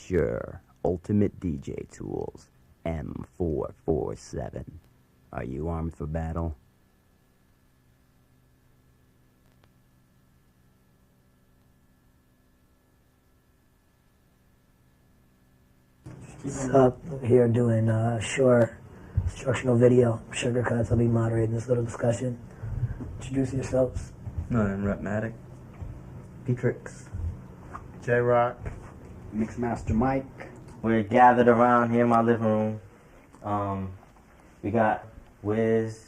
Shure Ultimate DJ Tools M447. Are you armed for battle? What's up? Here doing Shure instructional video, Sugar Cuts. I'll be moderating this little discussion. Introduce yourselves. I'm Rapmatic. Petrix. J-Rock. Mixmaster Mike. We're gathered around here in my living room. We got Wiz,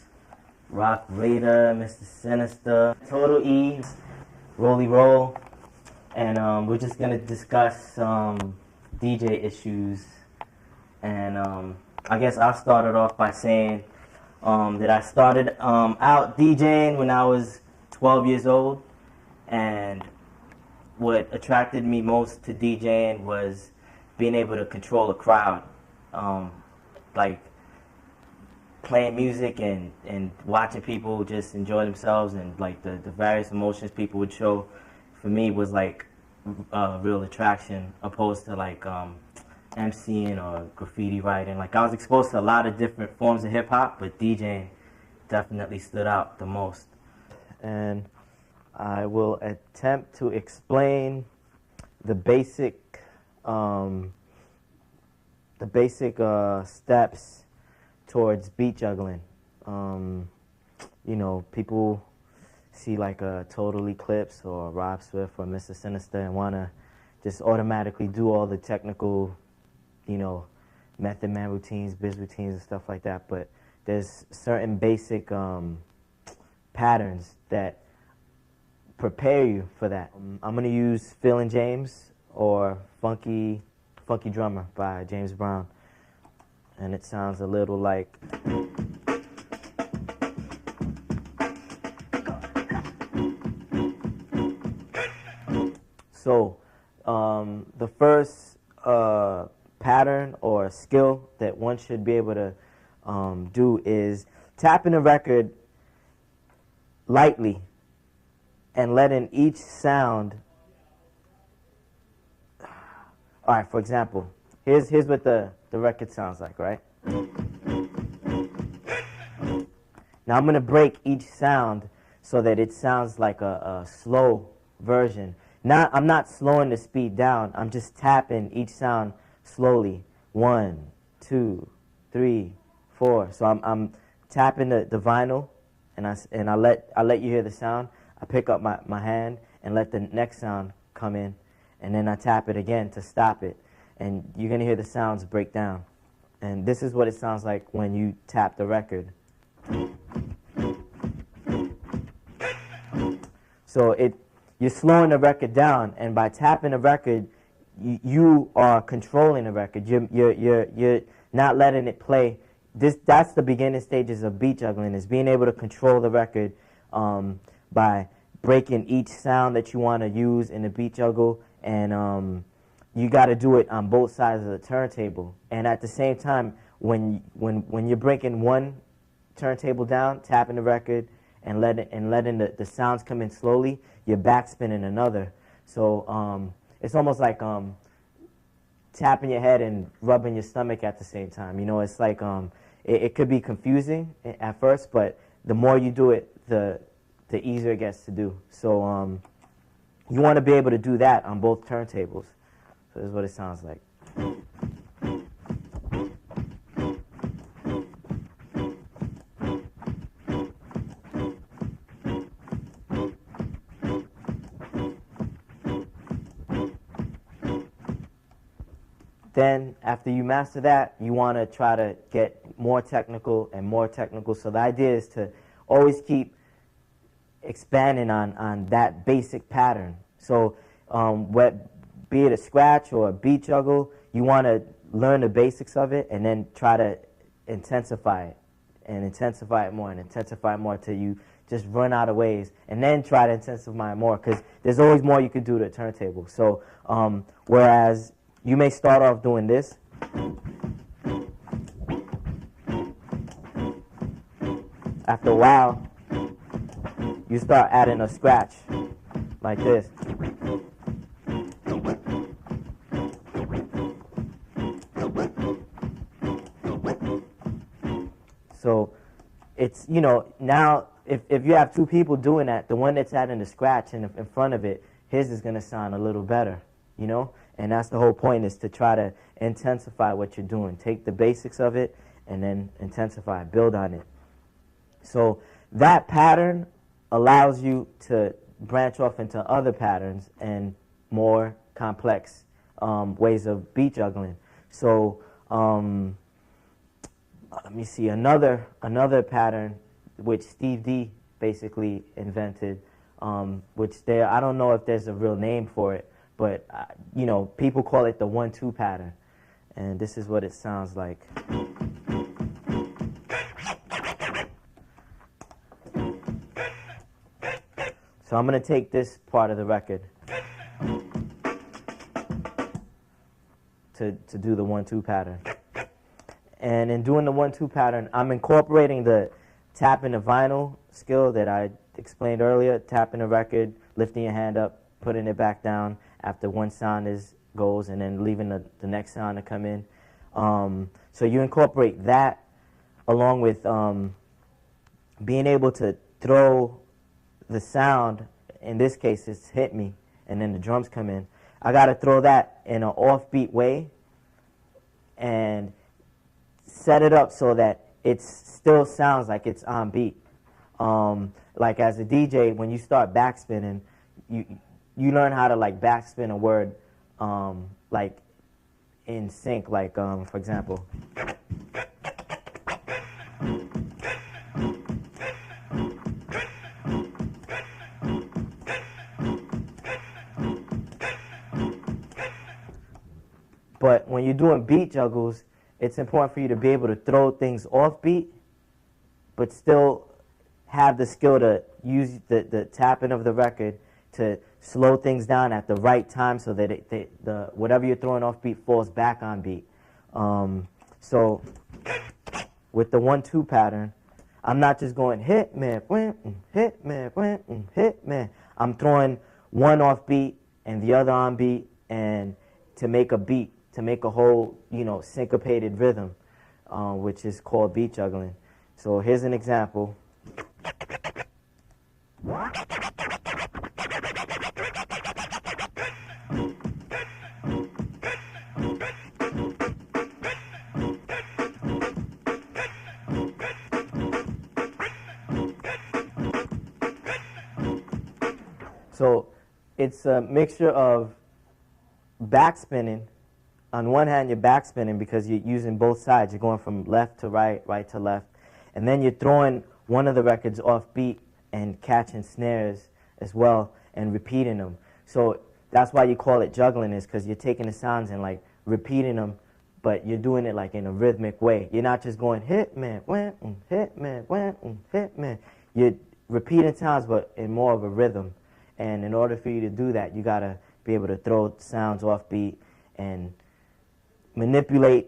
Rock Raider, Mr. Sinister, Total E, Rolly Roll, and we're just gonna discuss DJ issues. And I guess I started off by saying that I started out DJing when I was 12 years old, and what attracted me most to DJing was being able to control a crowd, like playing music and watching people just enjoy themselves, and like the various emotions people would show, for me was like a real attraction, opposed to like MCing or graffiti writing. Like I was exposed to a lot of different forms of hip hop, but DJing definitely stood out the most. And I will attempt to explain the basic steps towards beat juggling. You know, people see like a Total Eclipse or Rob Swift or Mr. Sinister and want to just automatically do all the technical, you know, Method Man routines, biz routines and stuff like that. But there's certain basic patterns that prepare you for that. I'm going to use Phil and James or Funky Drummer by James Brown. And it sounds a little like... So, the first pattern or skill that one should be able to do is tapping a record lightly and letting each sound... All right, for example, here's what the record sounds like, right? Now I'm going to break each sound so that it sounds like a slow version. Now I'm not slowing the speed down. I'm just tapping each sound slowly. 1, 2, 3, 4. So I'm tapping the vinyl, and I let you hear the sound. I pick up my hand and let the next sound come in, and then I tap it again to stop it. And you're going to hear the sounds break down. And this is what it sounds like when you tap the record. So you're slowing the record down, and by tapping the record, you are controlling the record. You're not letting it play. That's the beginning stages of beat juggling, is being able to control the record by breaking each sound that you want to use in the beat juggle, and you got to do it on both sides of the turntable. And at the same time, when you're breaking one turntable down, tapping the record, and letting the sounds come in slowly, you're backspinning another. So it's almost like tapping your head and rubbing your stomach at the same time. You know, it's like it could be confusing at first, but the more you do it, the easier it gets to do. So you want to be able to do that on both turntables. So this is what it sounds like. Then, after you master that, you want to try to get more technical and more technical. So the idea is to always keep expanding on that basic pattern. So be it a scratch or a beat juggle, you want to learn the basics of it and then try to intensify it and intensify it more and intensify it more until you just run out of ways, and then try to intensify it more, because there's always more you can do to a turntable. So whereas you may start off doing this, after a while you start adding a scratch like this. So it's, you know, now if you have two people doing that, the one that's adding the scratch in front of it, his is going to sound a little better, you know? And that's the whole point, is to try to intensify what you're doing. Take the basics of it and then intensify, build on it. So that pattern allows you to branch off into other patterns and more complex ways of beat juggling. So let me see, another pattern which Steve D basically invented, which I don't know if there's a real name for it, but you know, people call it the 1-2 pattern, and this is what it sounds like. So I'm going to take this part of the record to do the 1-2 pattern. And in doing the 1-2 pattern, I'm incorporating the tapping the vinyl skill that I explained earlier, tapping the record, lifting your hand up, putting it back down after one sound goes, and then leaving the next sound to come in. So you incorporate that along with being able to throw the sound. In this case, it's hit me, and then the drums come in. I got to throw that in an offbeat way and set it up so that it still sounds like it's on beat. Like as a DJ, when you start backspinning, you learn how to like backspin a word like in sync. Like for example. But when you're doing beat juggles, it's important for you to be able to throw things off beat, but still have the skill to use the tapping of the record to slow things down at the right time so that whatever you're throwing off beat falls back on beat. So with the 1-2 pattern, I'm not just going hit man, hit man, hit man. I'm throwing one off beat and the other on beat, and to make a beat, to make a whole, you know, syncopated rhythm, which is called beat juggling. So here's an example. So it's a mixture of backspinning. On one hand, you're backspinning because you're using both sides. You're going from left to right, right to left. And then you're throwing one of the records off beat and catching snares as well and repeating them. So that's why you call it juggling, is because you're taking the sounds and like repeating them, but you're doing it like in a rhythmic way. You're not just going hit man, hit man, hit man. You're repeating sounds, but in more of a rhythm. And in order for you to do that, you got to be able to throw sounds off beat and manipulate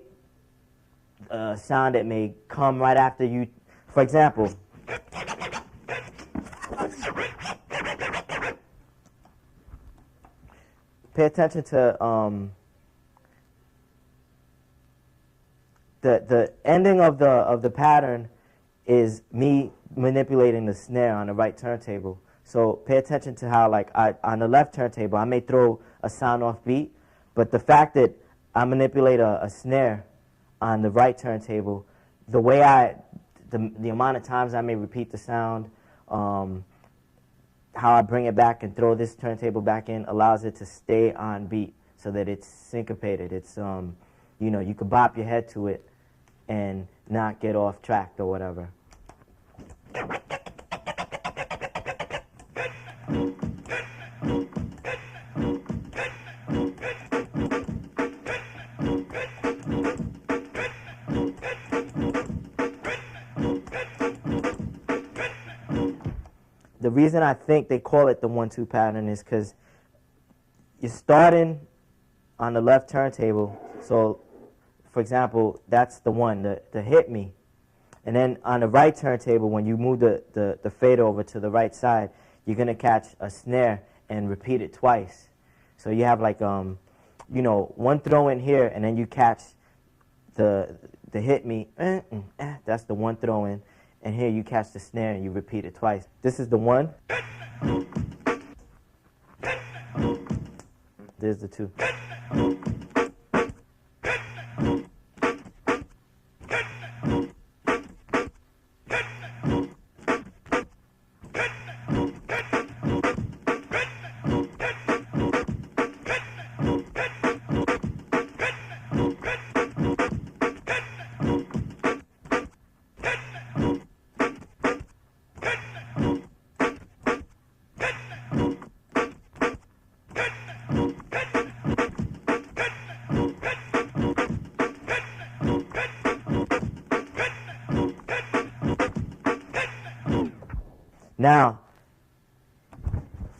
a sound that may come right after you. For example, pay attention to the ending of the pattern is me manipulating the snare on the right turntable. So pay attention to how, like, on the left turntable, I may throw a sound off beat, but the fact that I manipulate a snare on the right turntable, the way the amount of times I may repeat the sound, how I bring it back and throw this turntable back in allows it to stay on beat so that it's syncopated. It's, you know, you could bop your head to it and not get off track or whatever. The reason I think they call it the 1-2 pattern is because you're starting on the left turntable. So, for example, that's the one, the hit me. And then on the right turntable, when you move the fader over to the right side, you're going to catch a snare and repeat it twice. So you have like, you know, one throw in here, and then you catch the the hit me, that's the one throw in. And here you catch the snare and you repeat it twice. This is the one. There's the two. Now,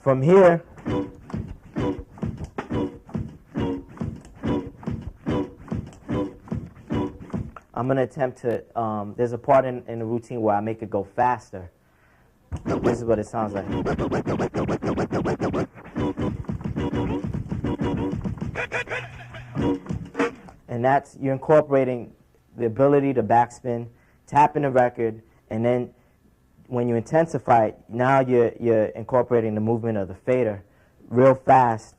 from here, I'm going to attempt to, there's a part in the routine where I make it go faster. This is what it sounds like. And that's, you're incorporating the ability to backspin, tapping the record, and then when you intensify it, now you're incorporating the movement of the fader real fast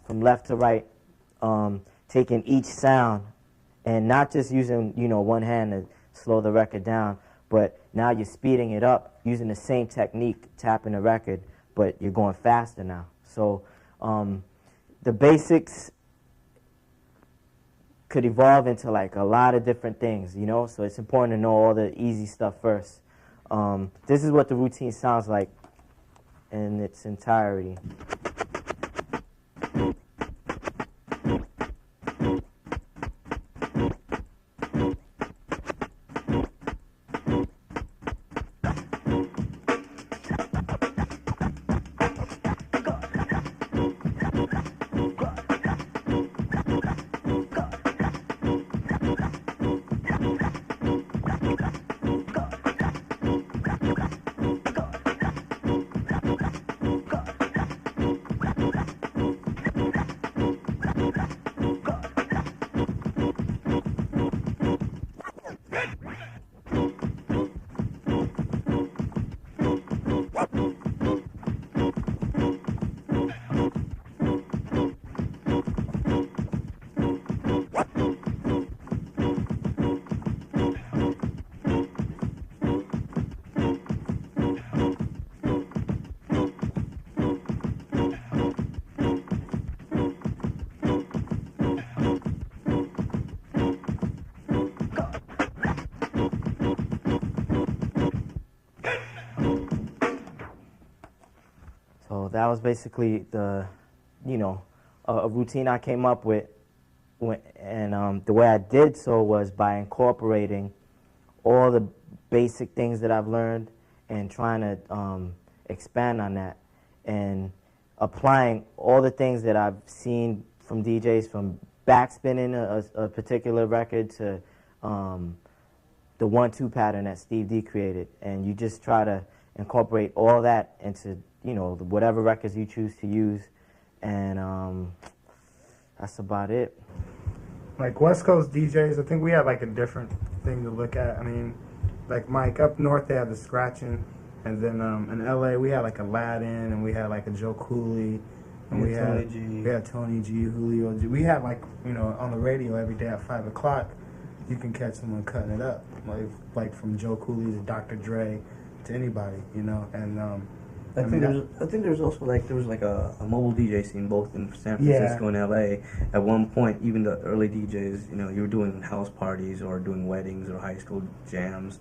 from left to right, taking each sound and not just using, one hand to slow the record down, but now you're speeding it up using the same technique, tapping the record, but you're going faster now. So the basics could evolve into like a lot of different things, so it's important to know all the easy stuff first. This is what the routine sounds like in its entirety. So that was basically the, a routine I came up with, and the way I did so was by incorporating all the basic things that I've learned and trying to expand on that and applying all the things that I've seen from DJs, from backspinning a particular record to the 1-2 pattern that Steve D created, and you just try to incorporate all that into whatever records you choose to use, and that's about it. Like West Coast DJs, I think we have like a different thing to look at. I mean, like Mike, up north they have the scratching, and then in LA we had like Aladdin, and we had like a Joe Cooley, and we had Tony G, Julio G. We had like, on the radio every day at 5 o'clock, you can catch someone cutting it up, like from Joe Cooley to Dr. Dre to anybody, and I think there's also there was a mobile DJ scene both in San Francisco and LA. At one point, even the early DJs, you were doing house parties or doing weddings or high school jams,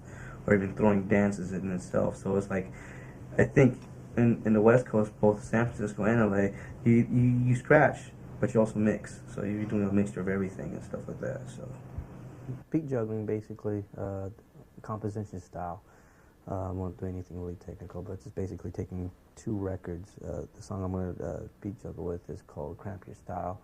or even throwing dances in itself. So it's like, I think in the West Coast, both San Francisco and LA, you scratch, but you also mix. So you're doing a mixture of everything and stuff like that. So beat juggling, basically, composition style. Won't do anything really technical, but it's just basically taking two records. The song I'm going to beat juggle with is called Cramp Your Style.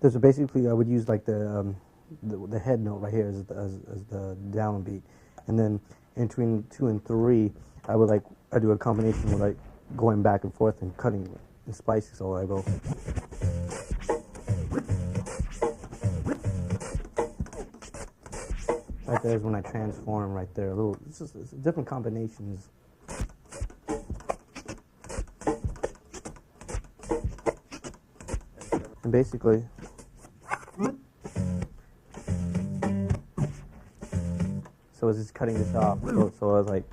There's basically I would use like the head note right here as the down beat, and then in between 2 and 3, I do a combination with like going back and forth and cutting and splicing. So I go. Right there is when I transform right there. It's different combinations. And basically, so it's just cutting this off. So I was like,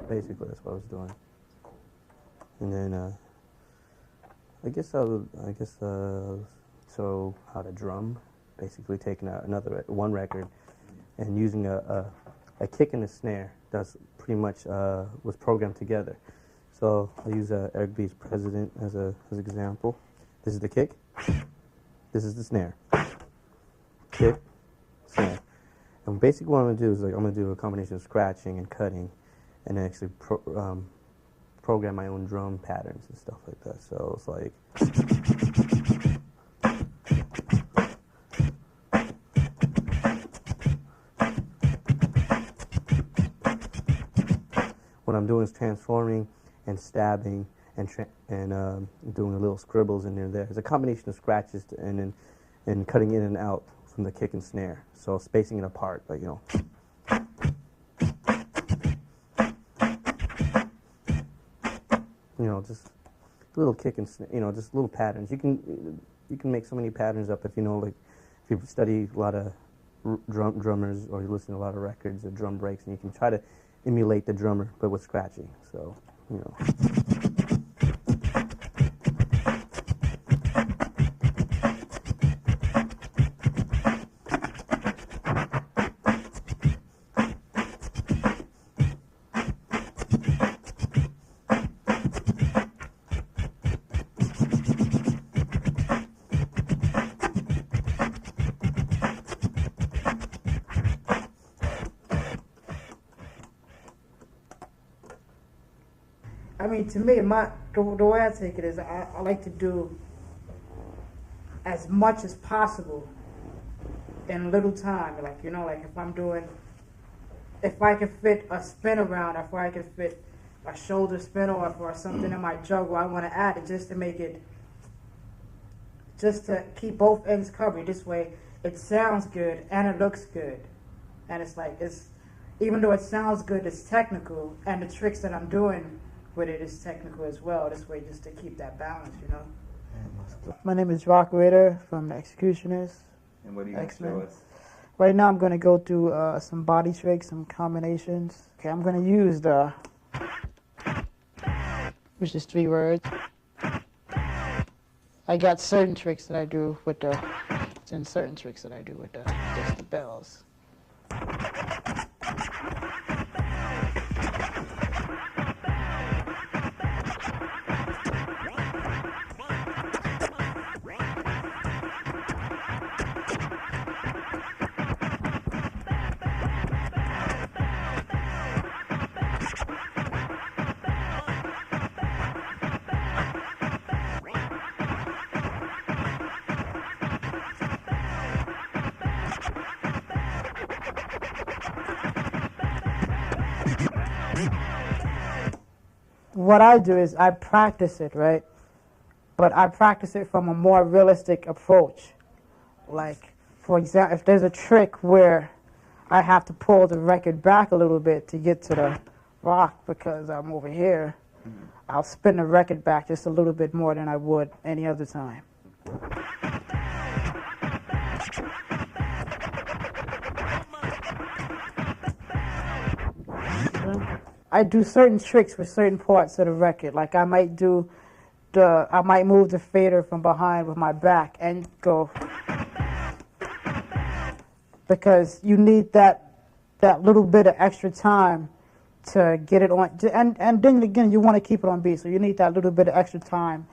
basically that's what I was doing. And then so how to drum, basically taking one record and using a kick and a snare that's pretty much was programmed together. So I use Eric B's President as an example. This is the kick. This is the snare. Kick, snare. And basically what I'm going to do is I'm going to do a combination of scratching and cutting, and then actually program my own drum patterns and stuff like that. So it's like. What I'm doing is transforming and stabbing and doing a little scribbles in there. It's a combination of scratches and cutting in and out from the kick and snare. So spacing it apart, like, just a little kick and snare, just little patterns. You can make so many patterns up if if you study a lot of drummers or you listen to a lot of records or drum breaks, and you can try to emulate the drummer, but with scratching. So, I mean, to me, the way I take it is I like to do as much as possible in little time. Like, if I can fit a spin around, if I can fit a shoulder spin or something in my jug where I want to add it just to keep both ends covered. This way it sounds good and it looks good. And even though it sounds good, it's technical, and the tricks that I'm doing with it is technical as well. This way, just to keep that balance, My name is Rock Ritter from the Executioners. And what are you going to show us? Right now, I'm going to go through some body tricks, some combinations. Okay, I'm going to use which is 3 words. I got certain tricks that I do with just the bells. What I do is I practice it, right? But I practice it from a more realistic approach. Like, for example, if there's a trick where I have to pull the record back a little bit to get to the rock because I'm over here, I'll spin the record back just a little bit more than I would any other time. I do certain tricks for certain parts of the record. Like I might move the fader from behind with my back and go, because you need that little bit of extra time to get it on. And then again, you want to keep it on beat, so you need that little bit of extra time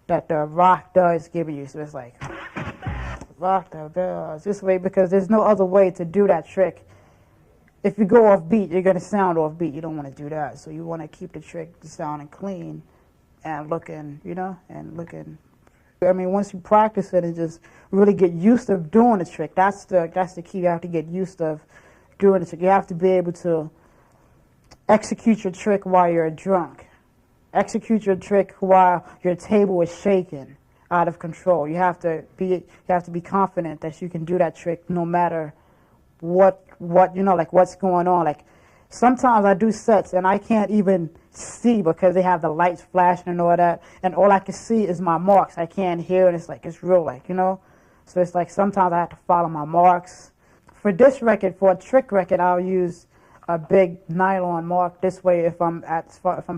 that the rock does give you. So it's like rock the bells this way, because there's no other way to do that trick if you go off beat, you're going to sound off beat. You don't want to do that. So you want to keep the trick sounding clean and looking, you know, and looking. I mean, once you practice it and just really get used to doing the trick, that's the key. You have to get used to doing the trick. You have to be able to execute your trick while you're drunk. Execute your trick while your table is shaking out of control. You have to be confident that you can do that trick no matter what you know, like what's going on. Like sometimes I do sets and I can't even see because they have the lights flashing and all that, and all I can see is my marks. I can't hear, and it's like it's real, like, you know. So it's like sometimes I have to follow my marks. For this record, for a trick record, I'll use a big nylon mark. This way, if I'm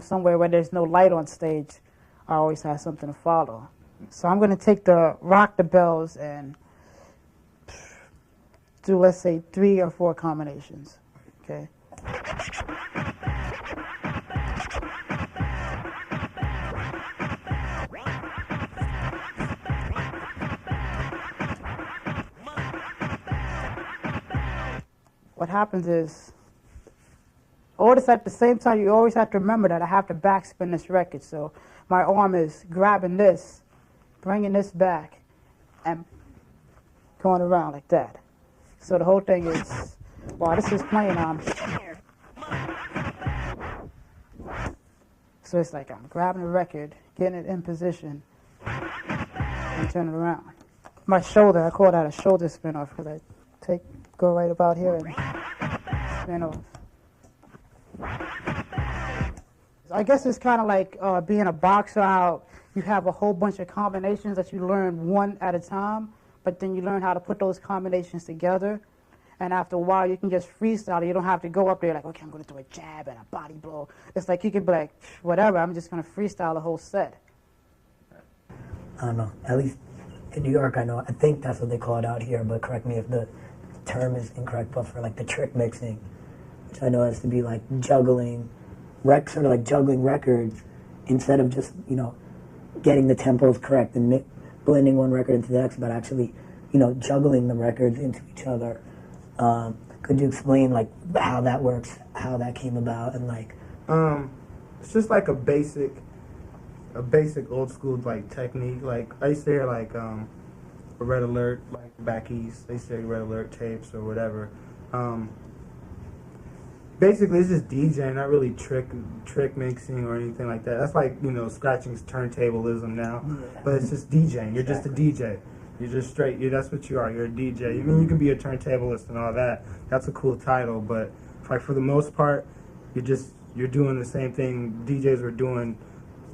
somewhere where there's no light on stage, I always have something to follow. So I'm going to take the rock the bells and do, let's say, 3 or 4 combinations. Okay. What happens is, all this at the same time, you always have to remember that I have to backspin this record. So my arm is grabbing this, bringing this back, and going around like that. So the whole thing is, while this is playing, so it's like I'm grabbing the record, getting it in position, and turning it around. My shoulder, I call that a shoulder spin off because I go right about here and spin off. I guess it's kind of like being a boxer, how you have a whole bunch of combinations that you learn one at a time, but then you learn how to put those combinations together. And after a while, you can just freestyle. You don't have to go up there like, okay, I'm going to do a jab and a body blow. It's like you can be like, whatever, I'm just going to freestyle the whole set. I don't know. At least in New York, I think that's what they call it out here, but correct me if the term is incorrect, but for like the trick mixing, which I know has to be like juggling, sort of like juggling records instead of just, you know, getting the tempos correct and blending one record into the next, but actually, you know, juggling the records into each other. Could you explain like how that works, how that came about, and like? It's just like a basic old school like technique. Like I used to hear like a Red Alert, like back east. They used to hear Red Alert tapes or whatever. Basically, it's just DJing, not really trick mixing or anything like that. That's like, you know, scratching's turntablism now, but it's just DJing. You're just a DJ. You're just straight. That's what you are. You're a DJ. I mean, you can be a turntablist and all that. That's a cool title, but like for the most part, you're doing the same thing DJs were doing,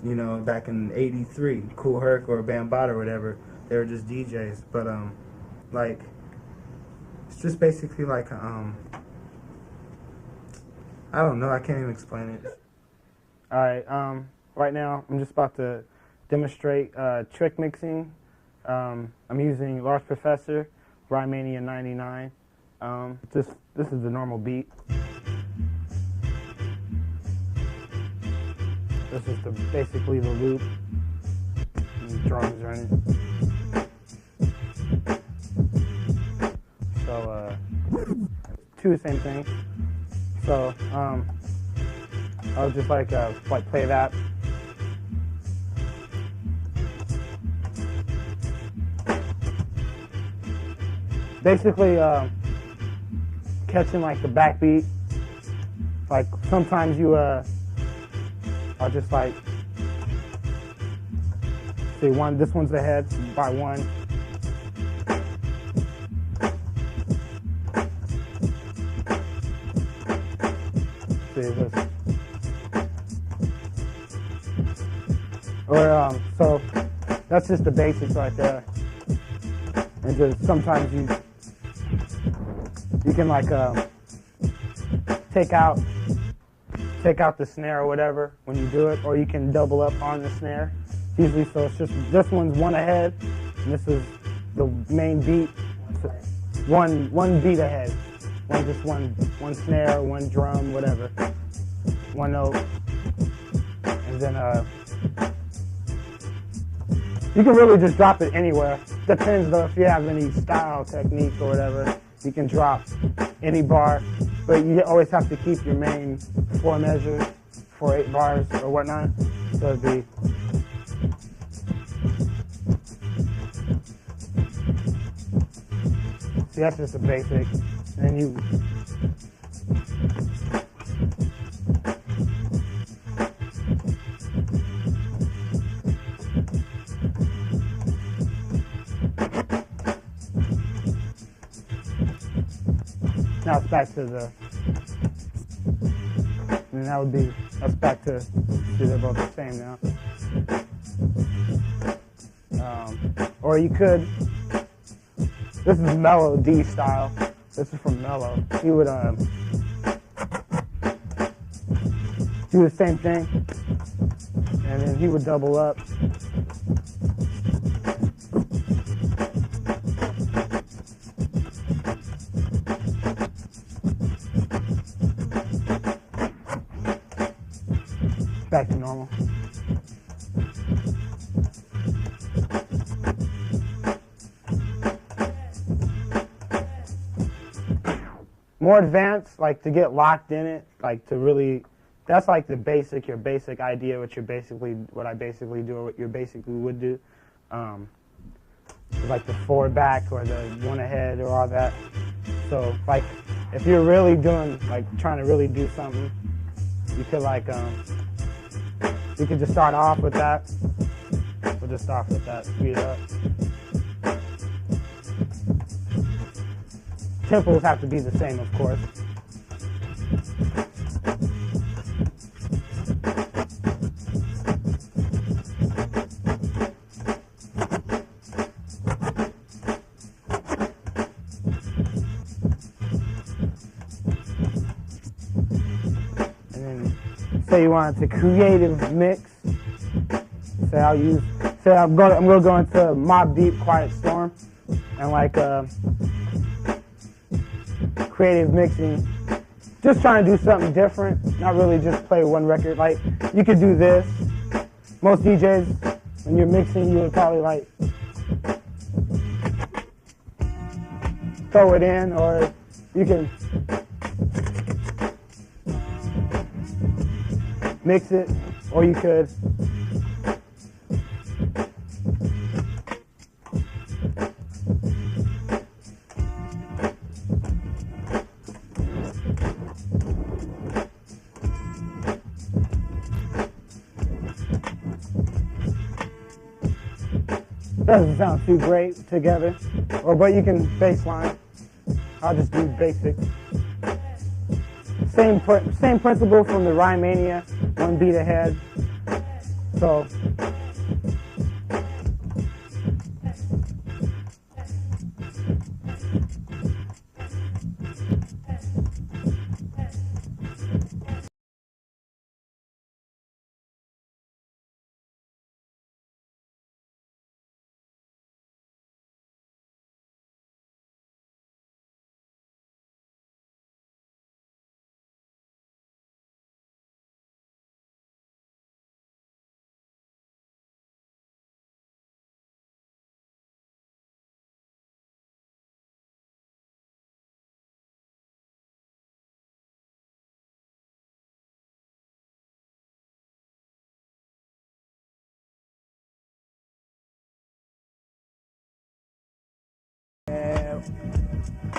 you know, back in '83. Kool Herc or Bambaataa or whatever. They were just DJs, but like it's just basically like I don't know. I can't even explain it. All right. Right now, I'm just about to demonstrate trick mixing. I'm using Large Professor, Rhymania 99. This is the normal beat. This is basically the loop. And the drums running. So two same things. So I'll just like play that. Basically catching like the backbeat. Like sometimes you I'll just like see one. This one's ahead by one. See this. Or so that's just the basics right there. And just sometimes you can like take out the snare or whatever when you do it, or you can double up on the snare. Usually, so it's just this one's one ahead, and this is the main beat. So one beat ahead, one snare, one drum, whatever, one note, and then you can really just drop it anywhere. Depends though if you have any style technique or whatever. You can drop any bar but you always have to keep your main 4 measures for 8 bars or whatnot. So it'd be see, that's just a basic, and you now it's back to the, and that would be, that's back to, see, they're both the same now. Or you could, this is mellow D style. This is from Mellow. He would do the same thing, and then he would double up. Back to normal. More advanced, like to get locked in it, like to really, that's like the basic, your basic idea, what you're basically, what I basically do, or what you basically would do. Like the 4 back or the 1 ahead or all that. So like, if you're really doing, like trying to really do something, you could like, you could just start off with that. We'll just start with that, speed it up. Tempos have to be the same, of course. And then say you wanted to creative mix. Say I'm gonna go into Mobb Deep Quiet Storm and like creative mixing, just trying to do something different, not really just play one record. Like, you could do this. Most DJs, when you're mixing, you would probably like throw it in, or you can mix it, or you could doesn't sound too great together, but you can baseline. I'll just do basic. Same principle from the Rhymania, 1 beat ahead. So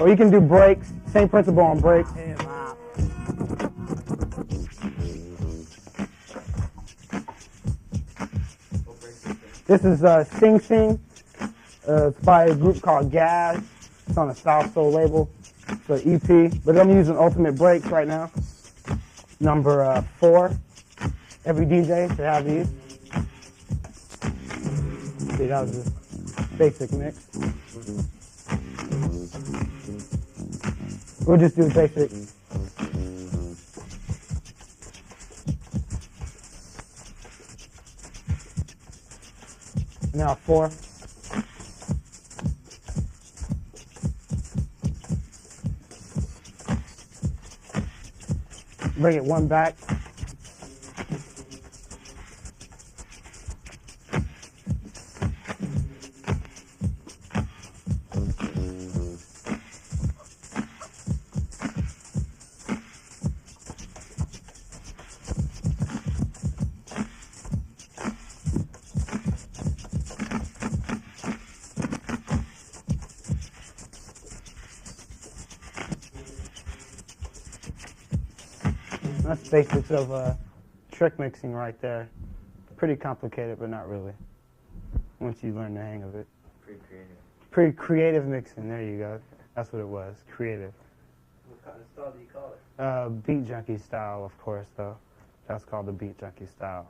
or you can do breaks, same principle on breaks. This is Sing Sing. It's by a group called Gas. It's on a South Soul label. It's an EP, but I'm using Ultimate Breaks right now. Number 4. Every DJ should have these. See, that was just basic mix. We'll just do basic. Now 4. Bring it 1 back. That's basics of trick mixing right there. Pretty complicated, but not really. Once you learn the hang of it. Pretty creative. Pretty creative mixing. There you go. That's what it was. Creative. What kind of style do you call it? Beat junkie style, of course, though. That's called the beat junkie style.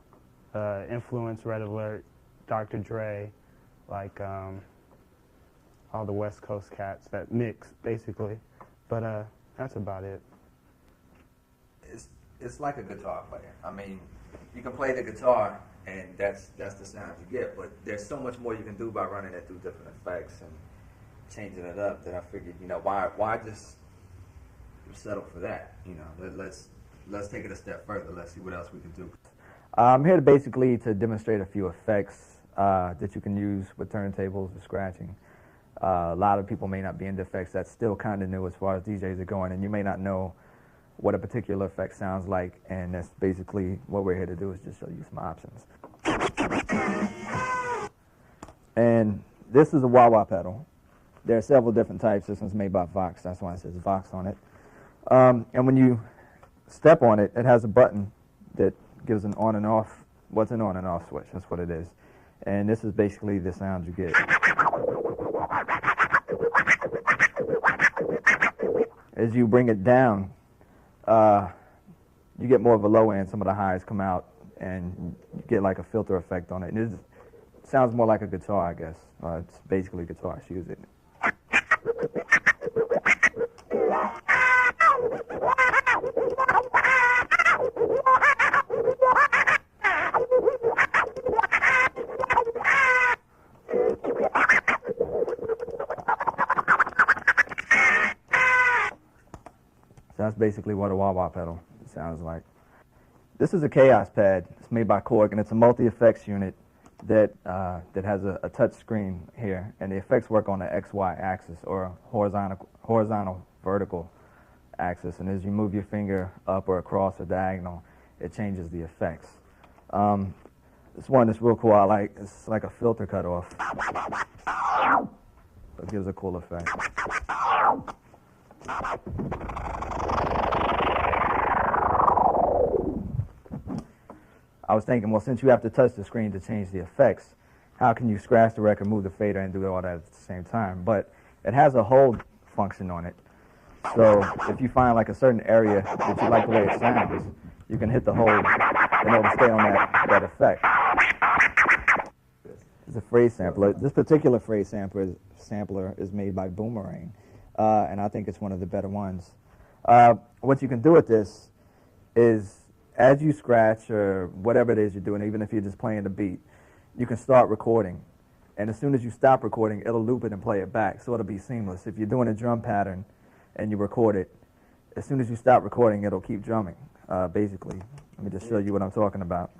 Influence Red Alert, Dr. Dre, like all the West Coast cats that mix, basically. But that's about it. It's like a guitar player. I mean, you can play the guitar, and that's the sound you get. But there's so much more you can do by running it through different effects and changing it up. That I figured, why just settle for that? Let's take it a step further. Let's see what else we can do. I'm here to demonstrate a few effects that you can use with turntables and scratching. A lot of people may not be into effects. That's still kind of new as far as DJs are going, and you may not know what a particular effect sounds like, and that's basically what we're here to do, is just show you some options. And this is a wah-wah pedal. There are several different types. This one's made by Vox. That's why it says Vox on it. And when you step on it, it has a button that gives an on and off. What's an on and off switch? That's what it is. And this is basically the sound you get. As you bring it down, you get more of a low end. Some of the highs come out, and you get like a filter effect on it. And it sounds more like a guitar, I guess. It's basically a guitar. She used it. So that's basically what a wah-wah pedal sounds like. This is a Chaos pad. It's made by Korg, and it's a multi-effects unit that has a touch screen here, and the effects work on the XY axis, or horizontal vertical axis. And as you move your finger up or across or diagonal, it changes the effects. This one is real cool. I like. It's like a filter cutoff. It gives a cool effect. I was thinking, well, since you have to touch the screen to change the effects, how can you scratch the record, move the fader, and do all that at the same time? But it has a hold function on it. So if you find like a certain area that you like the way it sounds, you can hit the hold and it'll stay on that effect. It's a phrase sampler. This particular phrase sampler is made by Boomerang, and I think it's one of the better ones. What you can do with this is, as you scratch or whatever it is you're doing, even if you're just playing the beat, you can start recording. And as soon as you stop recording, it'll loop it and play it back, so it'll be seamless. If you're doing a drum pattern and you record it, as soon as you stop recording, it'll keep drumming, basically. Let me just show you what I'm talking about.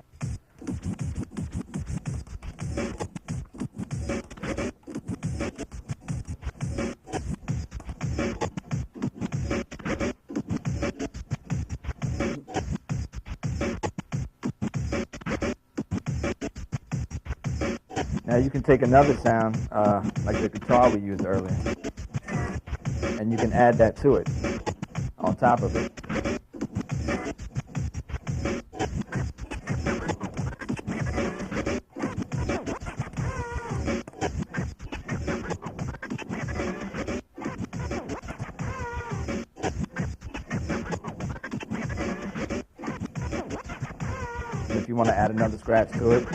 Now you can take another sound, like the guitar we used earlier, and you can add that to it, on top of it. If you want to add another scratch to it,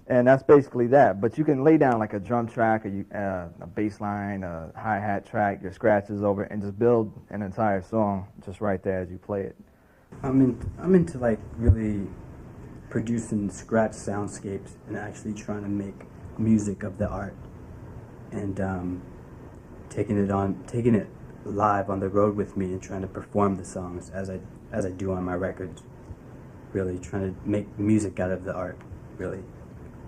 and that's basically that. But you can lay down like a drum track, a bass line, a hi-hat track, your scratches over it, and just build an entire song just right there as you play it. I'm into like really producing scratch soundscapes and actually trying to make music of the art, and taking it live on the road with me and trying to perform the songs as I do on my records. Really trying to make music out of the art, really.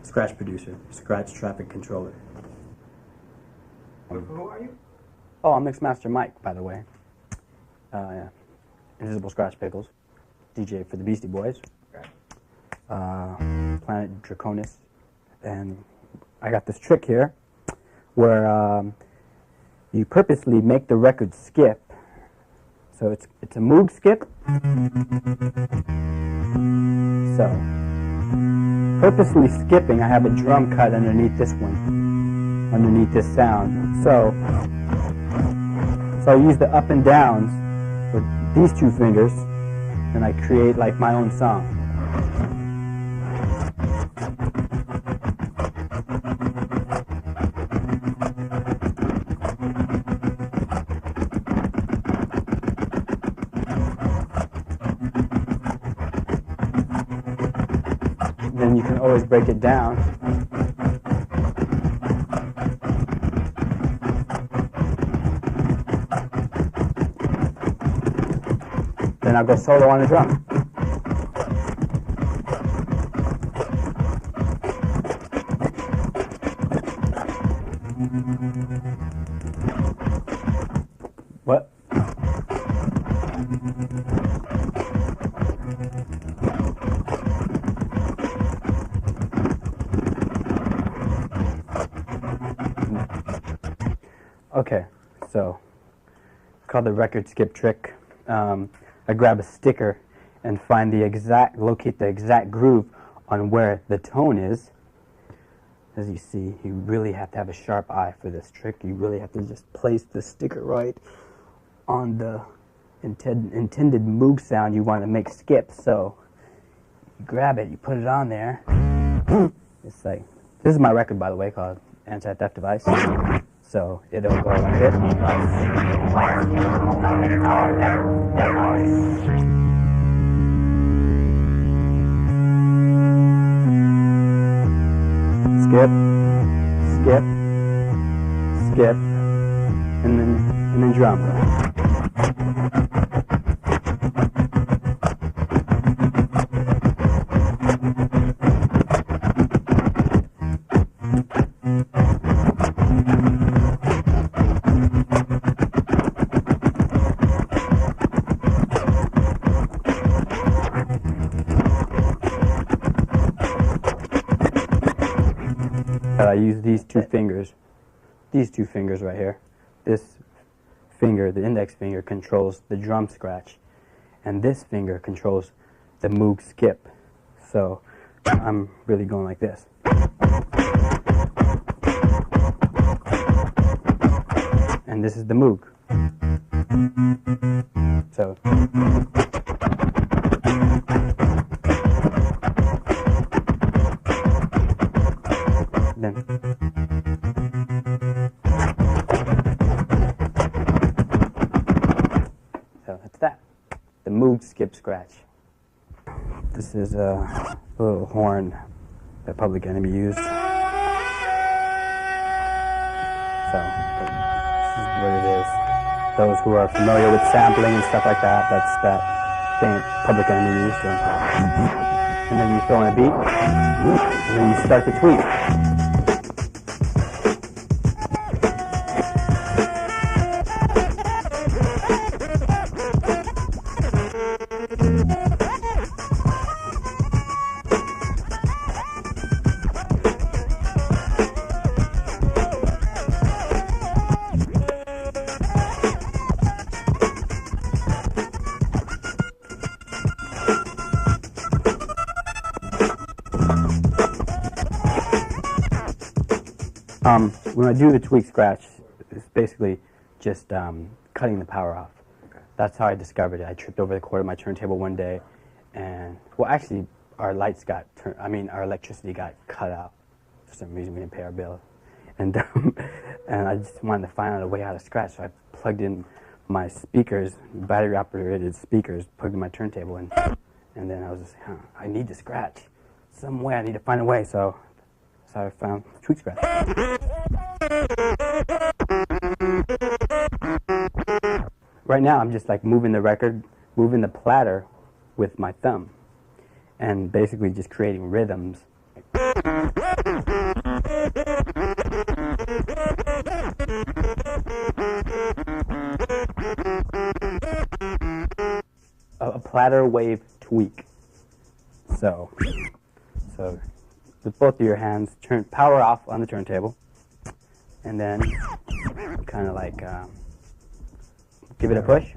Scratch producer, scratch traffic controller. Who are you? Oh, I'm Mixmaster Mike, by the way. Yeah. Invisible Scratch Pickles, DJ for the Beastie Boys. Okay. Planet Draconis, and I got this trick here where you purposely make the record skip. So it's a Moog skip. So purposely skipping, I have a drum cut underneath this one, underneath this sound. So I use the up and downs with these two fingers, and I create like my own song. Then you can always break it down. Then I'll go solo on the drum. What? Okay, so it's called the record skip trick. I grab a sticker and locate the exact groove on where the tone is. As you see, you really have to have a sharp eye for this trick. You really have to just place the sticker right on the intended Moog sound you want to make skip. So you grab it, you put it on there. It's like, this is my record, by the way, called Anti-Theft Device. So it'll go like this. Skip, skip, skip, and then drum. I use these two fingers right here. This finger, the index finger, controls the drum scratch, and this finger controls the Moog skip. So I'm really going like this. And this is the Moog. So then so that's that. The Moog skip scratch. This is a little horn that Public Enemy used. So this is what it is. Those who are familiar with sampling and stuff like that, that's that thing that Public Enemy used. And then you throw in a beat, and then you start the tweet. When I do the tweak scratch, it's basically just cutting the power off. Okay. That's how I discovered it. I tripped over the cord of my turntable one day, and well, actually, our electricity got cut out for some reason. We didn't pay our bill, and I just wanted to find out a way how to scratch. So I plugged in my speakers, battery-operated speakers, plugged in my turntable, and then I was just, I need to scratch some way. I need to find a way. So I found tweak scratch. Right now, I'm just like moving the record, moving the platter with my thumb, and basically just creating rhythms. A platter wave tweak. So with both of your hands, turn power off on the turntable, and then kind of like give it a push.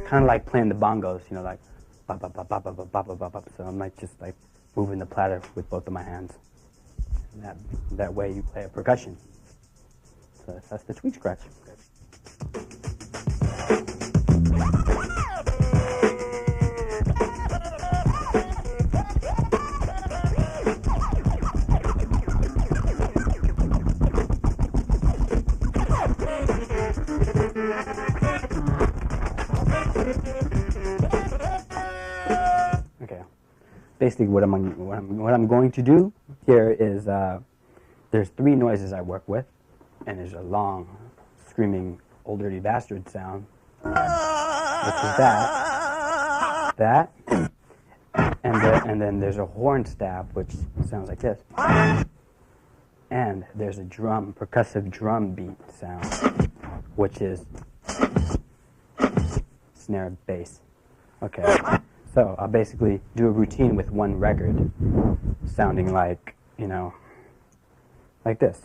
Kind of like playing the bongos, you know, like bop, bop, bop, bop, bop, bop, bop, bop, bop. So I'm like just like moving the platter with both of my hands. And that way you play a percussion. So that's the tweet scratch. Okay. Basically, what I'm going to do here is there's 3 noises I work with, and there's a long, screaming, old dirty bastard sound, which is that, and then there's a horn stab, which sounds like this, and there's a percussive drum beat sound, which is snare bass. Okay, so I'll basically do a routine with one record, sounding like, you know, like this.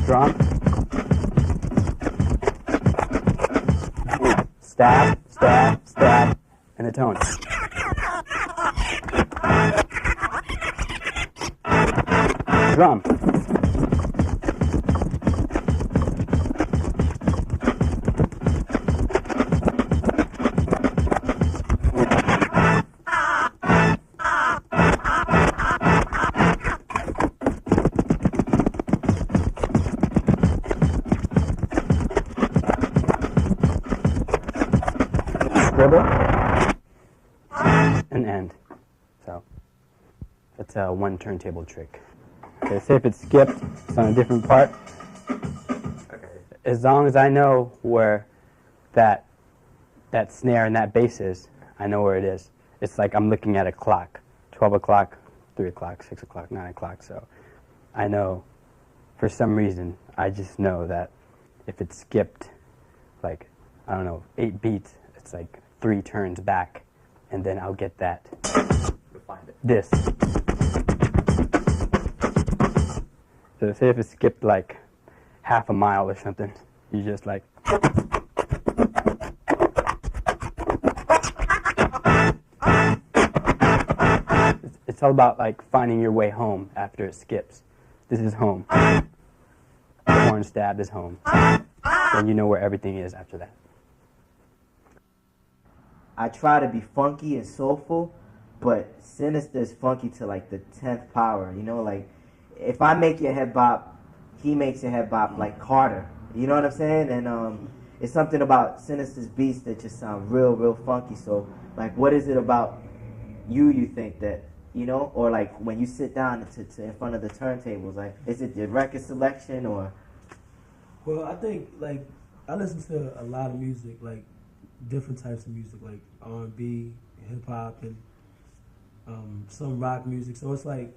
Drum. Stab, stab, stab, and the tone. Drum. Scribble and end. So that's one turntable trick. Okay, say if it's skipped, it's on a different part. Okay. As long as I know where that snare and that bass is, I know where it is. It's like I'm looking at a clock. 12 o'clock, 3 o'clock, 6 o'clock, 9 o'clock. So I know, for some reason, I just know that if it's skipped, like, I don't know, 8 beats, it's like 3 turns back, and then I'll get that. You'll find it. This. So say if it skipped like half a mile or something, you just like. It's all about like finding your way home after it skips. This is home. The horn stab is home. Then you know where everything is after that. I try to be funky and soulful, but Sinister is funky to like the 10th power. You know, like if I make your head bop, he makes your head bop like Carter. You know what I'm saying? And it's something about Sinister's beats that just sound real funky. So like, what is it about you think that, you know, or like when you sit down to in front of the turntables, like is it the record selection or? Well, I think like I listen to a lot of music, like different types of music, like R&B, hip hop, and some rock music. So it's like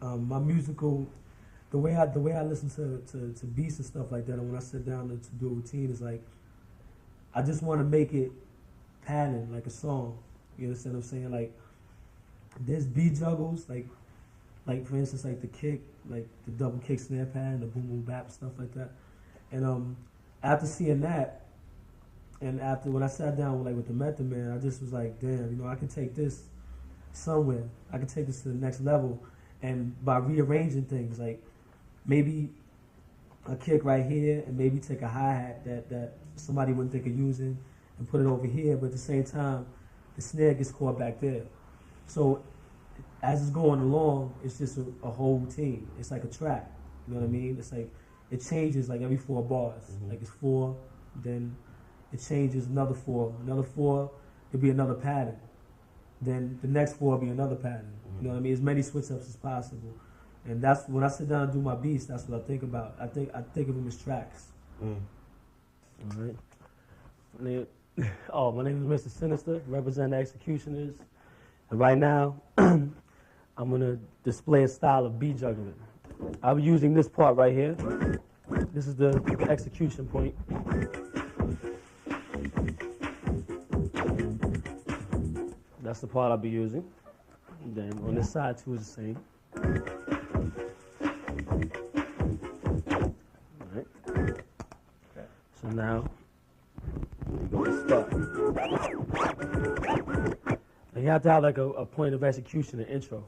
my musical, the way I listen to beats and stuff like that, and when I sit down to do a routine, is like I just want to make it pattern like a song. You understand what I'm saying? Like there's beat juggles, like for instance, like the kick, like the double kick snare pattern, the boom boom bap, stuff like that. And after seeing that, and after when I sat down with the Method Man, I just was like, damn, you know, I can take this somewhere. I can take this to the next level, and by rearranging things, like maybe a kick right here, and maybe take a hi-hat that somebody wouldn't think of using, and put it over here. But at the same time, the snare gets caught back there. So as it's going along, it's just a whole routine. It's like a track. You know what I mean? It's like it changes like every 4 bars. Mm-hmm. Like it's 4, then it changes another 4. Another 4, it'll be another pattern. Then the next 4 will be another pattern. You know what I mean? As many switch-ups as possible. And that's when I sit down and do my beats, that's what I think about. I think of them as tracks. All right. My name is Mr. Sinister, represent the Executioners. And right now, I'm going to display a style of beat juggling. I'm using this part right here. This is the execution point. That's the part I'll be using. And then on this side too is the same. All right. So now, we go to start. And you have to have like a point of execution, an intro.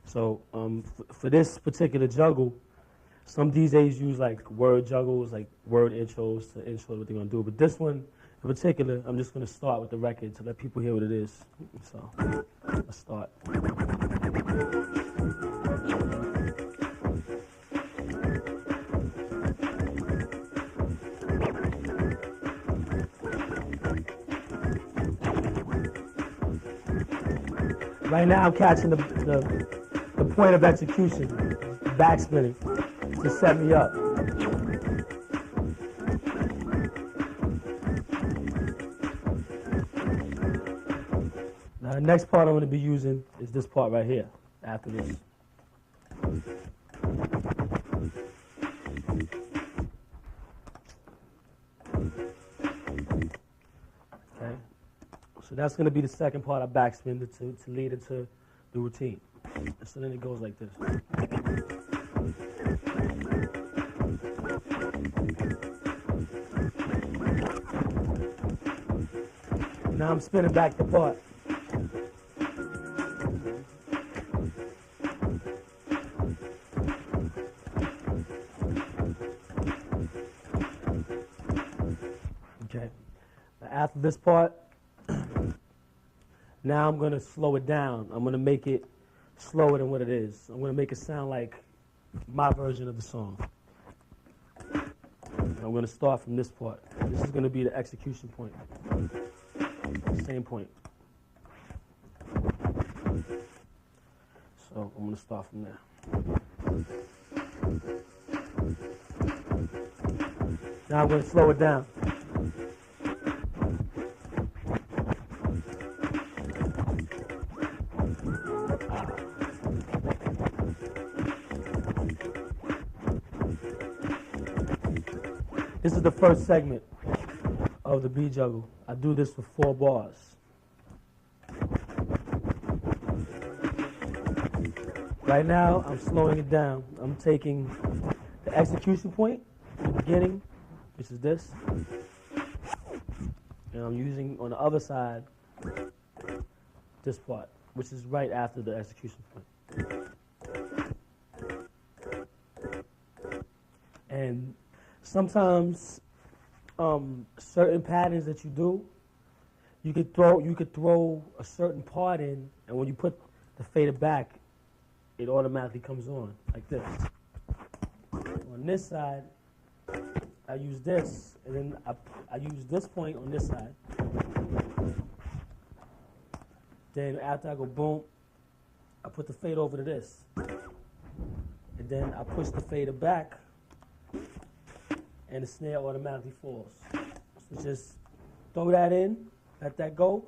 So for this particular juggle, some DJs use like word juggles, like word intros to intro what they're gonna do. But this one in particular, I'm just gonna start with the record to let people hear what it is. So let's start. Right now I'm catching the point of execution, backspinning, to set me up. Now the next part I'm going to be using is this part right here, after this. Okay, so that's going to be the second part I backspin to lead into the routine. So then it goes like this. Now I'm spinning back the part. Okay. Now after this part, now I'm going to slow it down. I'm going to make it slower than what it is. I'm going to make it sound like my version of the song. I'm going to start from this part. This is going to be the execution point. Same point. So I'm going to start from there. Now I'm going to slow it down. This is the first segment of the beat juggle. I do this for 4 bars. Right now, I'm slowing it down. I'm taking the execution point in the beginning, which is this, and I'm using on the other side this part, which is right after the execution point. And sometimes certain patterns that you do, you could throw a certain part in, and when you put the fader back, it automatically comes on like this. On this side, I use this, and then I use this point on this side. Then after I go boom, I put the fader over to this, and then I push the fader back, and the snare automatically falls. So just throw that in, let that go,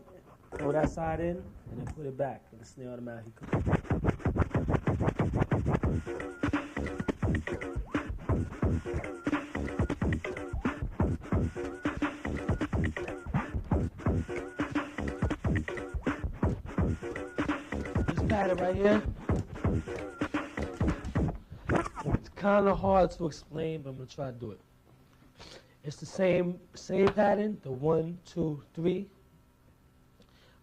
throw that side in, and then put it back, and the snare automatically comes. This pattern right here, it's kind of hard to explain, but I'm gonna try to do it. It's the same pattern, the 1, 2, 3.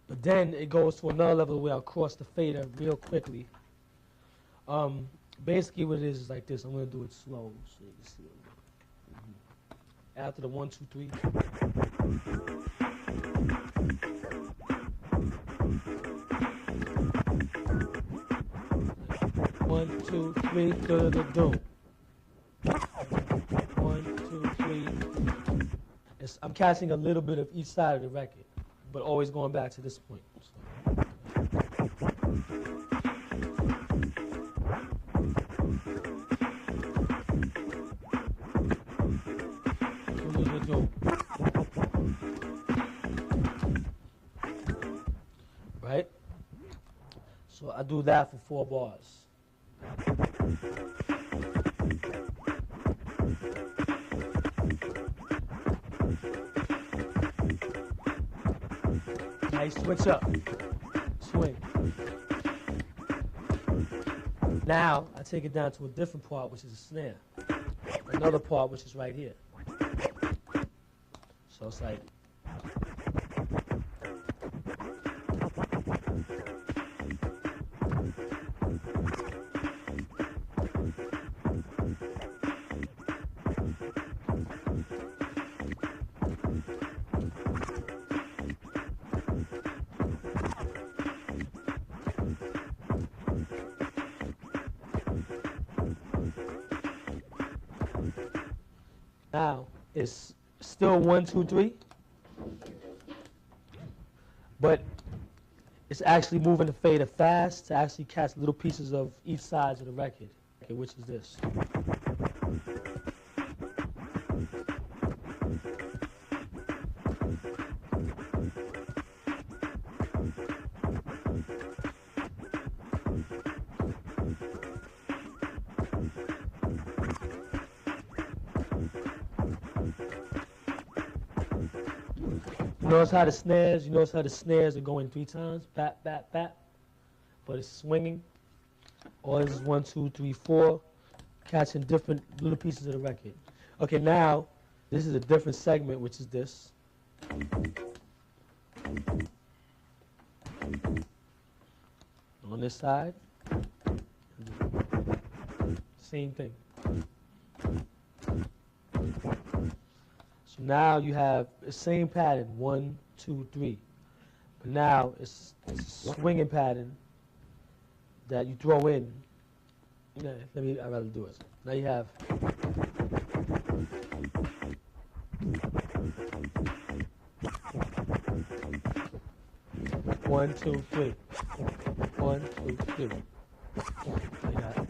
But then it goes to another level where I'll cross the fader real quickly. Basically what it is like this. I'm gonna do it slow so you can see it. After the 1, 2, 3. 1, 2, 3, do. 1, 2, 3. I'm catching a little bit of each side of the record, but always going back to this point. So. I do that for 4 bars. Now you switch up, swing. Now I take it down to a different part, which is a snare. Another part, which is right here. So it's like. Now it's still 1, 2, 3, but it's actually moving the fader fast to actually catch little pieces of each side of the record, okay, which is this. Notice how the snares are going 3 times, bap, bap, bap, but it's swinging. All this is 1, 2, 3, 4, catching different little pieces of the record. Okay, now this is a different segment, which is this. On this side, same thing. So now you have the same pattern, 1, 2, 3. But now it's a swinging pattern that you throw in. Yeah, I'd rather do it. Now you have. One, 2, 3. 1, 2, 3. Now you have.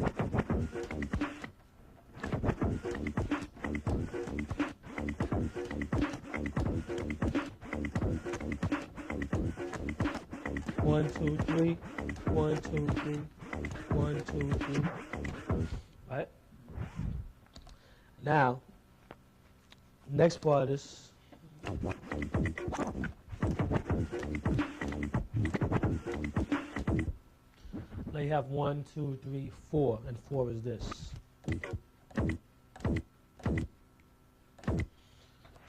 One, 2, 3, 1, 2, 3, 1, 2, 3. Right? Now, next part is now you have 1, 2, 3, 4, and 4 is this.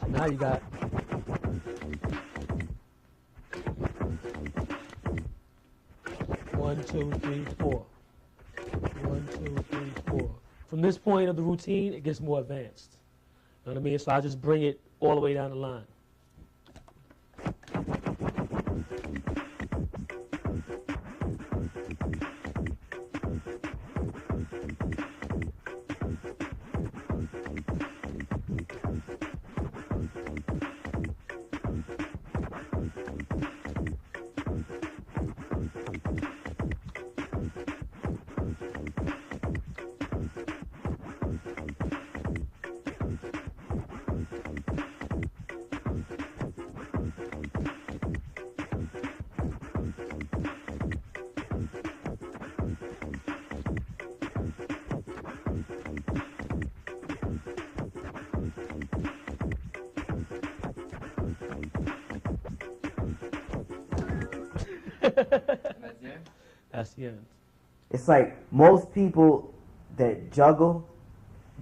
So now you got. One, 2, 3, 4. 1, 2, 3, 4. From this point of the routine, it gets more advanced. You know what I mean? So I just bring it all the way down the line. That's the end. It's like most people that juggle,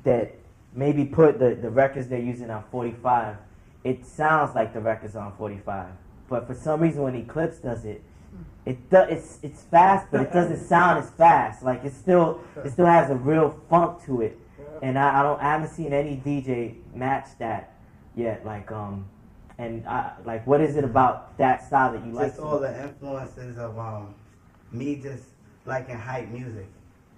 that maybe put the records they're using on 45, it sounds like the record's on 45. But for some reason when Eclipse does it, it's fast, but it doesn't sound as fast. Like it still has a real funk to it. And I haven't seen any DJ match that yet. Like like what is it about that style that you like? Just all the influences of me just liking hype music.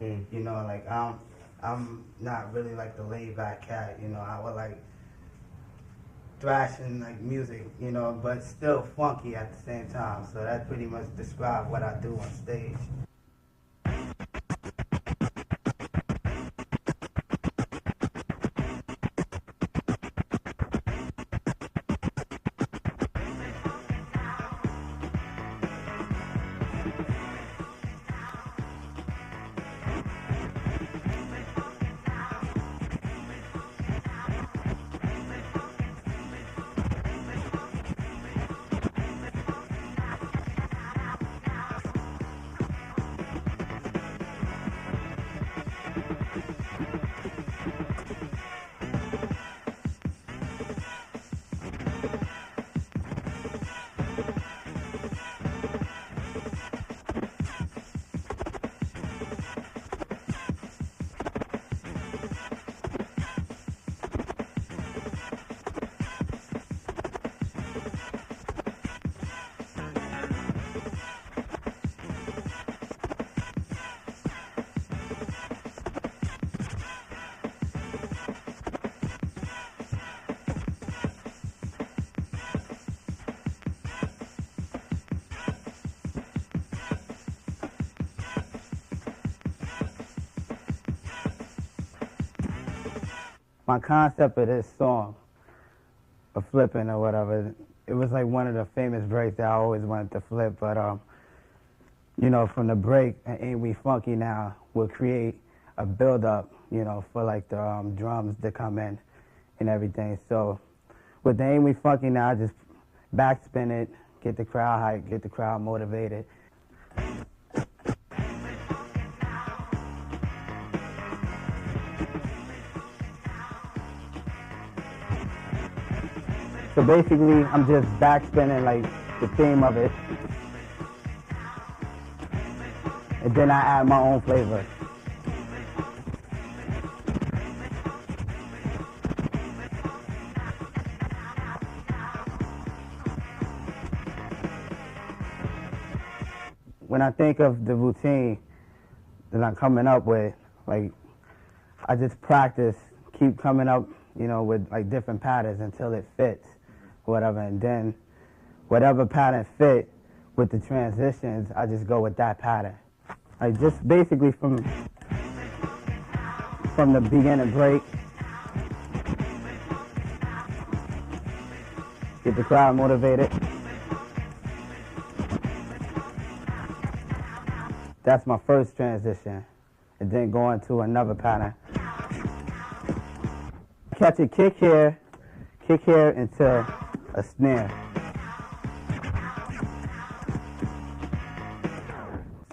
You know, like I'm not really like the laid back cat. You know, I would like thrashing like music, you know, but still funky at the same time. So that pretty much describes what I do on stage. my concept of this song, of flipping or whatever, it was like one of the famous breaks that I always wanted to flip, but you know, from the break, Ain't We Funky Now will create a build-up, you know, for like the drums to come in and everything. So with the Ain't We Funky Now, I just backspin it, get the crowd hyped, get the crowd motivated. So basically, I'm just backspinning like the theme of it. And then I add my own flavor. When I think of the routine that I'm coming up with, like, I just practice, keep coming up, you know, with like different patterns until it fits, whatever. And then whatever pattern fit with the transitions, I just go with that pattern. Like just basically from the beginning break, get the crowd motivated. That's my first transition. And then go into another pattern. Catch a kick here into a snare.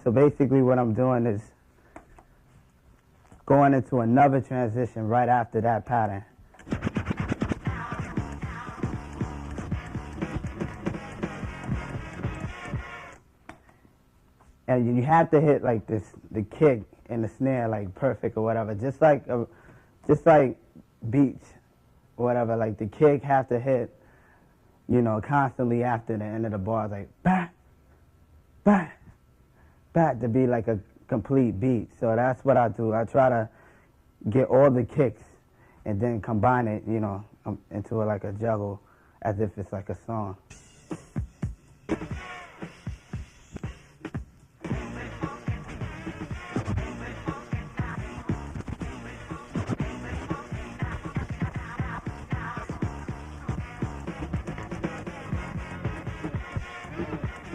So basically what I'm doing is going into another transition right after that pattern. And you have to hit like this, the kick and the snare like perfect or whatever, just like beats or whatever. Like the kick have to hit, you know, constantly after the end of the bar, like bah, bah, bah, to be like a complete beat. So that's what I do. I try to get all the kicks and then combine it, you know, into like a juggle, as if it's like a song.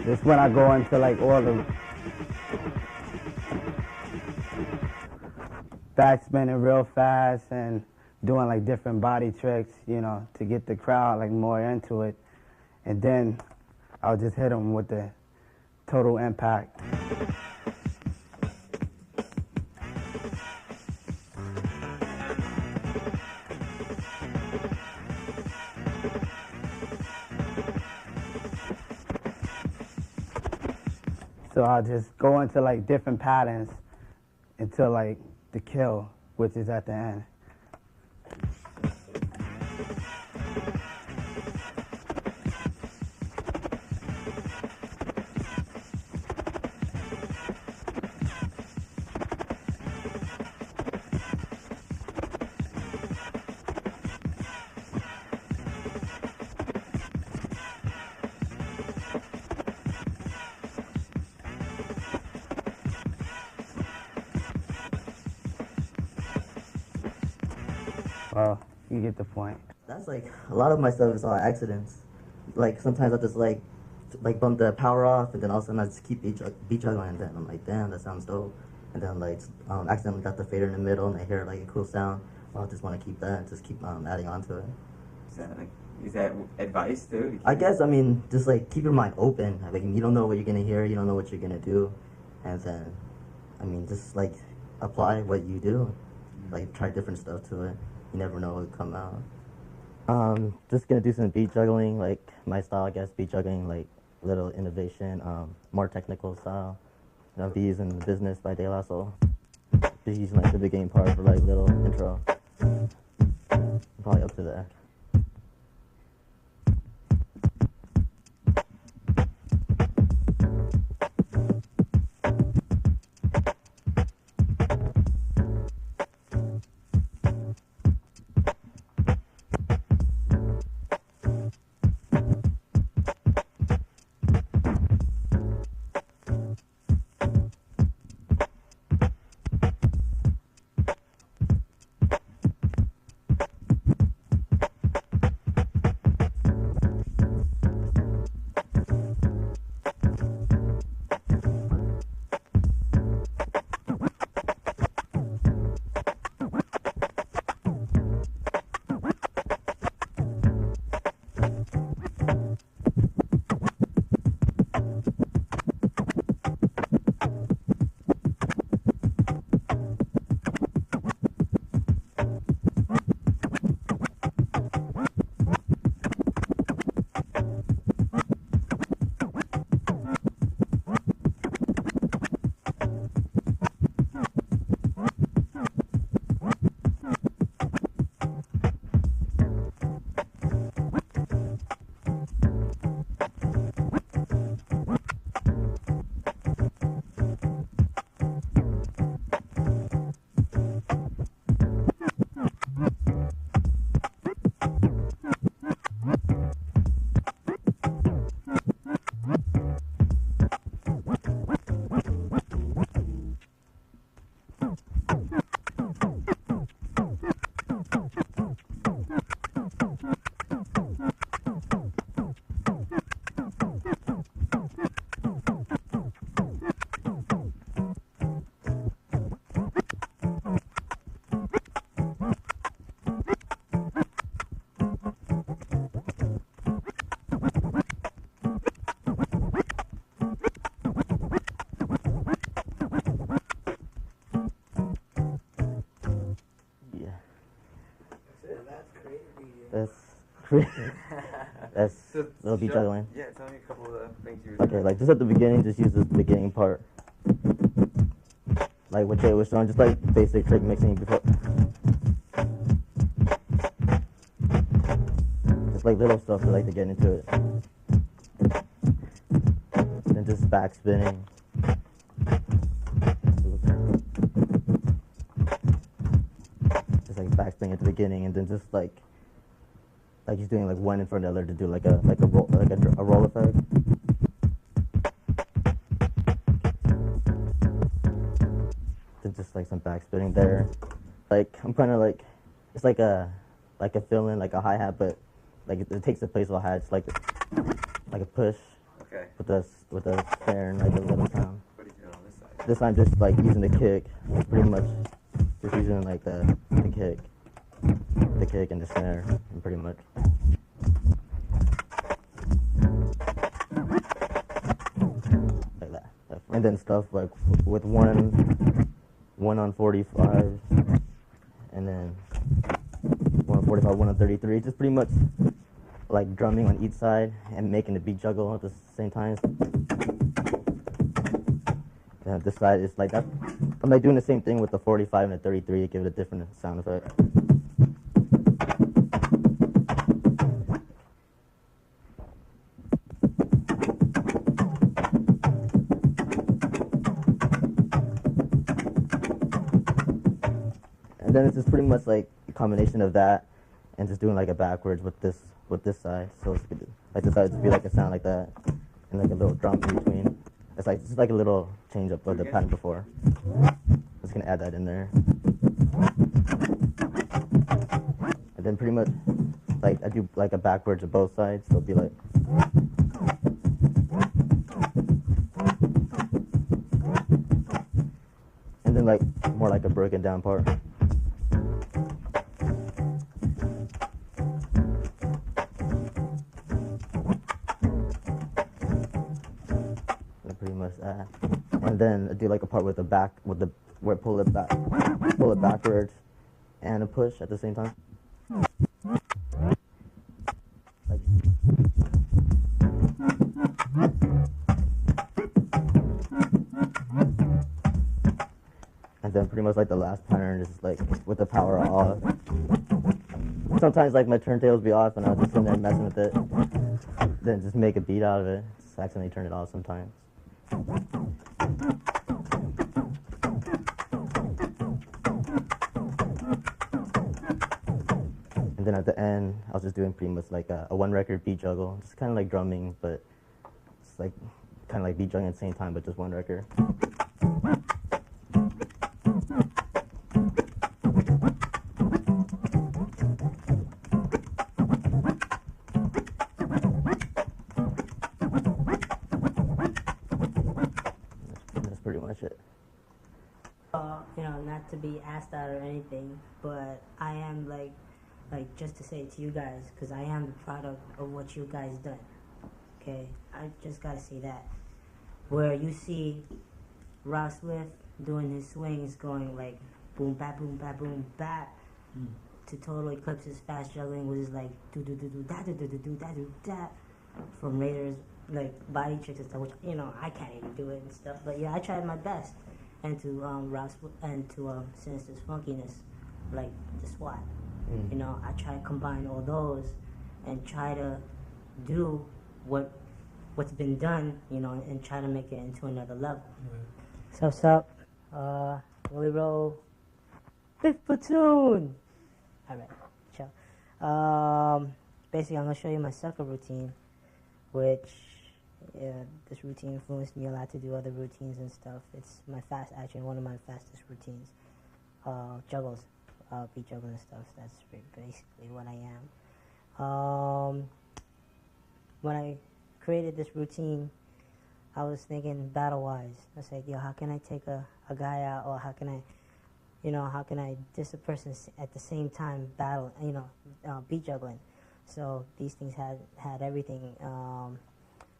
This when I go into like all the backspinning real fast and doing like different body tricks, you know, to get the crowd like more into it. And then I'll just hit them with the total impact. So I'll just go into like different patterns until like the kill, which is at the end. Well, you get the point. That's like, a lot of my stuff is all accidents. Like, sometimes I just like bump the power off, and then all of a sudden I just keep beat juggling, and then I'm like, damn, that sounds dope. And then like, accidentally got the fader in the middle, and I hear like a cool sound. Well, I just want to keep that and just keep adding on to it. Is that advice too? I guess, I mean, just like keep your mind open. Like, you don't know what you're gonna hear, you don't know what you're gonna do, and then, I mean, just like apply what you do. Like, try different stuff to it. You never know what will come out. Just gonna do some beat juggling, like my style, I guess, beat juggling, like little innovation, more technical style. I'll be using Business by De La Soul. Be using like the beginning part for like little intro. Probably up to there. That's So, little beat juggling. Yeah, tell me a couple of things you were Okay, like just at the beginning, just use the beginning part. Like what Jay was showing, just like basic trick mixing before. Just like little stuff to like to get into it. Then just back spinning. Just like back spinning at the beginning, and then just like he's doing like one in front of the other to do like a roll effect. Then just like some back spinning there. Like I'm kind of like it's like a fill in, like a hi hat, but like it takes the place of a hi hat. It's like a push. Okay. With a snare and like a little sound. What are you doing on this side? This I'm just like using the kick, pretty much just using like the kick and the snare, and pretty much. Like that. And then stuff like with one on 45, and then one on 45, one on 33. Just pretty much like drumming on each side and making the beat juggle at the same time. And this side is like that. I'm like doing the same thing with the 45 and the 33 to give it a different sound effect. And then it's just pretty much like a combination of that and just doing like a backwards with this side. So it's good. Like this side would be like a sound like that and like a little drum in between. It's like just like a little change up of the pattern before. I'm just gonna add that in there. And then pretty much like I do like a backwards of both sides, so it'll be like and then like more like a broken down part. Pretty much that. And then I do like a part with the back where pull it backwards and a push at the same time. Like, and then pretty much like the last pattern is like with the power off. Sometimes like my turntables be off and I'll just sit there messing with it. Then just make a beat out of it. Just accidentally turn it off sometimes. And then at the end, I was just doing pretty much like a one record beat juggle, just kind of like drumming, but it's like kind of like beat juggling at the same time, but just one record. That's pretty much it. You know, not to be asked out or anything, but I am like just to say to you guys, because I am the product of what you guys done. Okay, I just gotta say that. Where you see Ross Swift doing his swings, going like boom bap boom bap boom bap, to Total Eclipse's fast juggling, which is like do do do do da do do do do da do da, from Raiders like body tricks and stuff, which you know I can't even do it and stuff. But yeah, I tried my best. And to Ross and to Sinister's funkiness, like the SWAT. You know, I try to combine all those and try to do what's been done, you know, and try to make it into another level. Sup, Willie Roll, 5th Platoon. All right, chill. Basically, I'm gonna show you my sucker routine, which this routine influenced me a lot to do other routines and stuff. It's my one of my fastest routines. Juggles, beat juggling and stuff. That's basically what I am. When I created this routine, I was thinking battle-wise. I was like, yo, how can I take a guy out, or how can I diss a person at the same time battle, beat juggling. So these things had everything.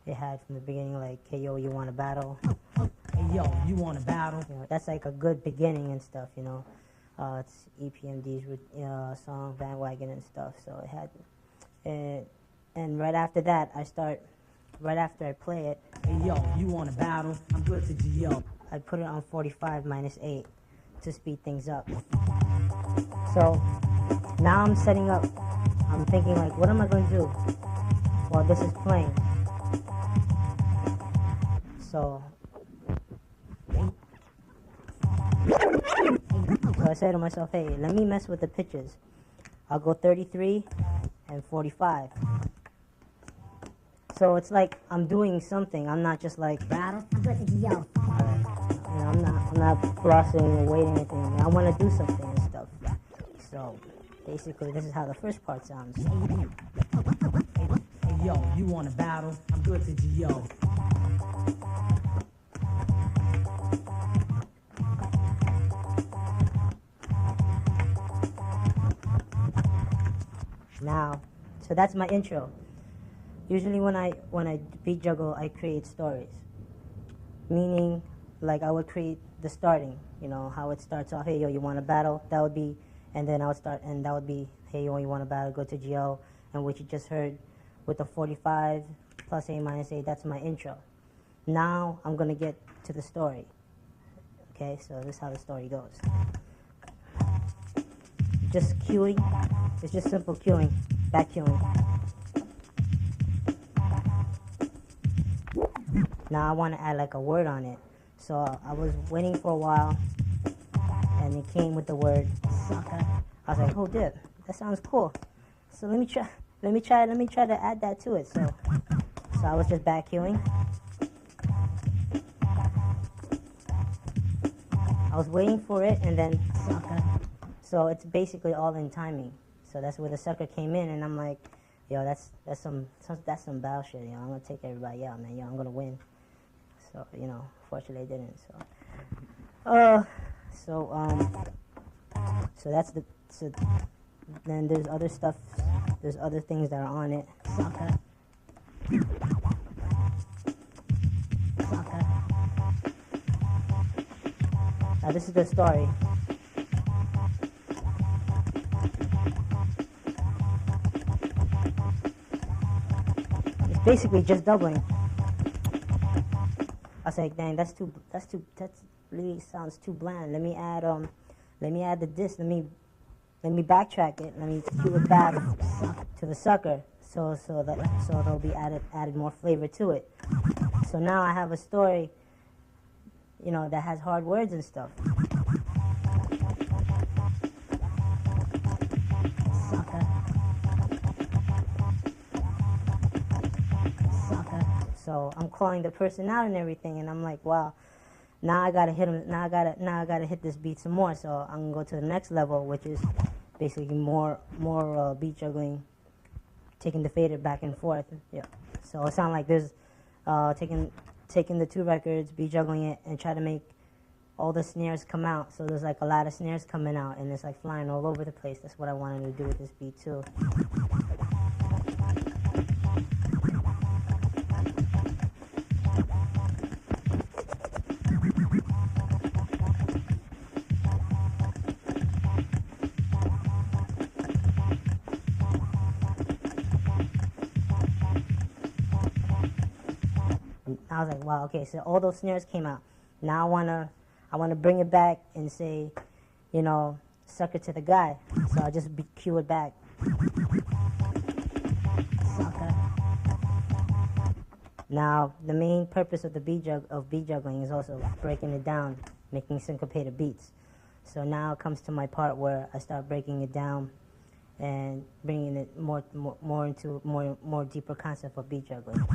It had from the beginning like, hey yo, you want to battle? Hey yo, you want to battle? You know, that's like a good beginning and stuff, you know. It's EPMD's song, Bandwagon and stuff. So and right after that, right after I play it, hey, yo, you want a battle? I'm good to G.O. I put it on 45 minus 8 to speed things up. So now I'm setting up, I'm thinking like, what am I going to do while this is playing? So I say to myself, hey, let me mess with the pitches. I'll go 33 and 45. So it's like I'm doing something. I'm not just like battle. I'm good to yo. I'm not flossing or waiting anything. I want to do something and stuff. So basically, this is how the first part sounds. Hey, yo, you want to battle? I'm good to yo. Now, so that's my intro. Usually when I beat juggle, I create stories. Meaning, like I would create the starting, you know, how it starts off, hey yo, you want to battle? That would be, and then I would start, and that would be, hey yo, you want to battle? Go to GO, and what you just heard with the 45 plus A minus A, that's my intro. Now I'm going to get to the story. Okay, so this is how the story goes. Just cueing, it's just simple cueing, back cueing. Now I want to add like a word on it. So I was waiting for a while, and it came with the word sucker. I was like, oh, dip, that sounds cool. So let me try to add that to it. So I was just back cueing. I was waiting for it, and then sucker. So it's basically all in timing. So that's where the sucker came in, and I'm like, yo, that's some battle shit. You know, I'm gonna take everybody out, man. Yo, I'm gonna win. So you know, fortunately I didn't. So that's the. So then there's other stuff. There's other things that are on it. Sucker. Sucker. Now this is the story. It's basically just doubling. I was like, dang, that really sounds too bland. Let me add the disc. Let me backtrack it. Let me cue it back to the sucker. So there'll be added more flavor to it. So now I have a story, you know, that has hard words and stuff. Sucker. Sucker. So I'm calling the person out and everything, and I'm like, wow, now I gotta hit him. Now I gotta hit this beat some more. So I'm gonna go to the next level, which is basically more beat juggling, taking the fader back and forth. Yeah. So it sounds like there's taking the two records, beat juggling it, and try to make all the snares come out. So there's like a lot of snares coming out, and it's like flying all over the place. That's what I wanted to do with this beat too. I was like, wow, okay, so all those snares came out. Now I wanna bring it back and say, you know, sucker to the guy. So I just cue it back. Sucker. Now the main purpose of the beat juggling is also breaking it down, making syncopated beats. So now it comes to my part where I start breaking it down and bringing it more into more deeper concept of beat juggling.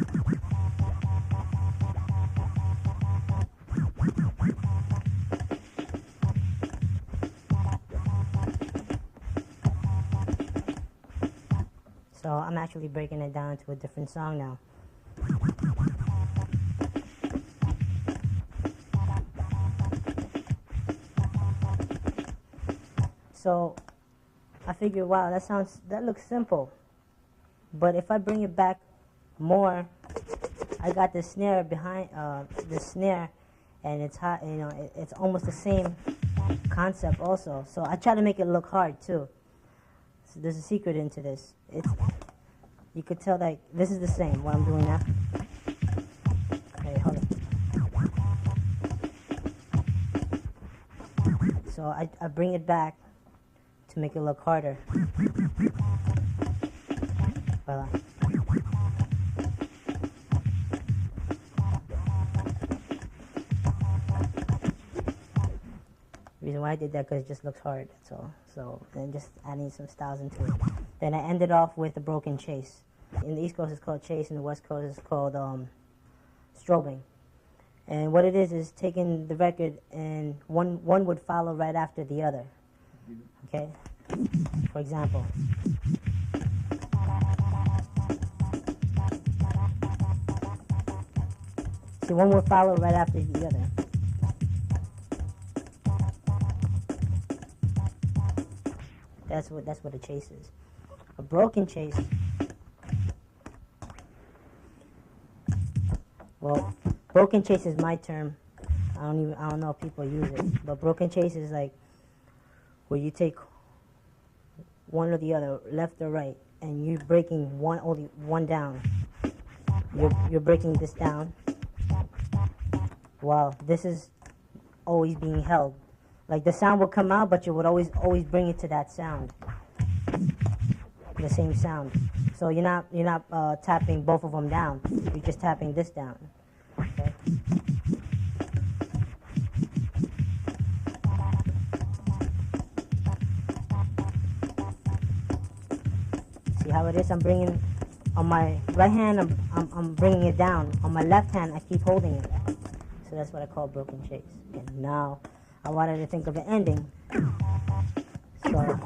So I'm actually breaking it down to a different song now. So I figured, wow, that looks simple. But if I bring it back more, I got the snare behind the snare, and it's hot. You know, it's almost the same concept also. So I try to make it look hard too. So there's a secret into this. you could tell that this is the same, what I'm doing now. Okay, hold on. So I bring it back to make it look harder. Voila. The reason why I did that because it just looks hard, that's all. So then just adding some styles into it. Then I ended off with a broken chase. In the East Coast it's called chase, in the West Coast it's called strobing. And what it is taking the record and one would follow right after the other. Okay? For example. See, one would follow right after the other. That's what a chase is. A broken chase. Well, broken chase is my term. I don't know if people use it, but broken chase is like where you take one or the other, left or right, and you're breaking only one down. You're breaking this down, while this is always being held. Like the sound will come out, but you would always bring it to that sound, the same sound. So you're not tapping both of them down. You're just tapping this down. Okay. See how it is? I'm bringing on my right hand. I'm bringing it down. On my left hand, I keep holding it. So that's what I call broken chase. And now I wanted to think of an ending. So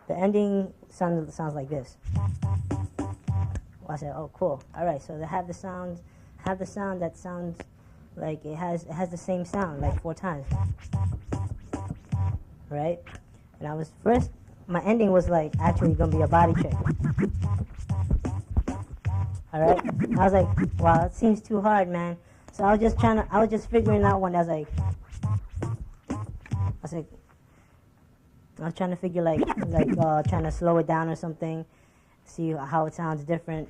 the ending sounds like this. I said, oh, cool. All right, so they have the sound that sounds like it has the same sound like 4 times, right? And I was first, my ending was like actually gonna be a body check. All right, I was like, wow, it seems too hard, man. So I was just figuring out one. I was trying to figure like trying to slow it down or something, see how it sounds different.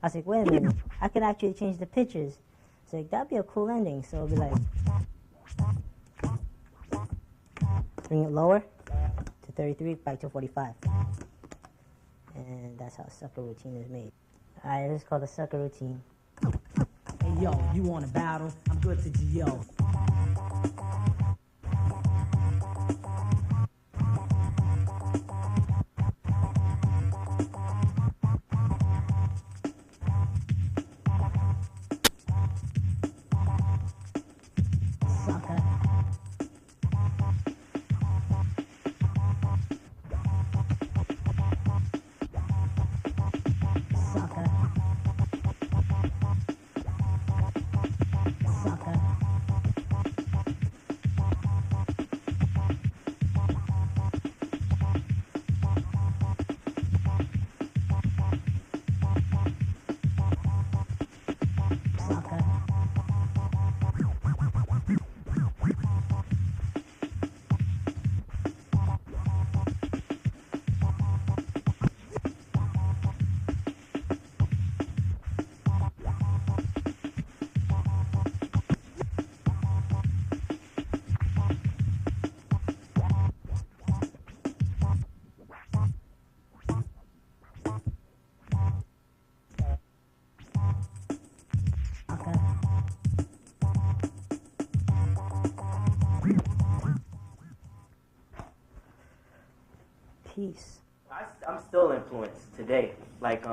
I was like, wait a minute, I could actually change the pitches. It's like, that'd be a cool ending. So it'd be like, bring it lower to 33, back to 45. And that's how sucker routine is made. Alright, this is called the sucker routine. Hey yo, you want a battle? I'm good to G.O. Peace. I'm still influenced today. Like,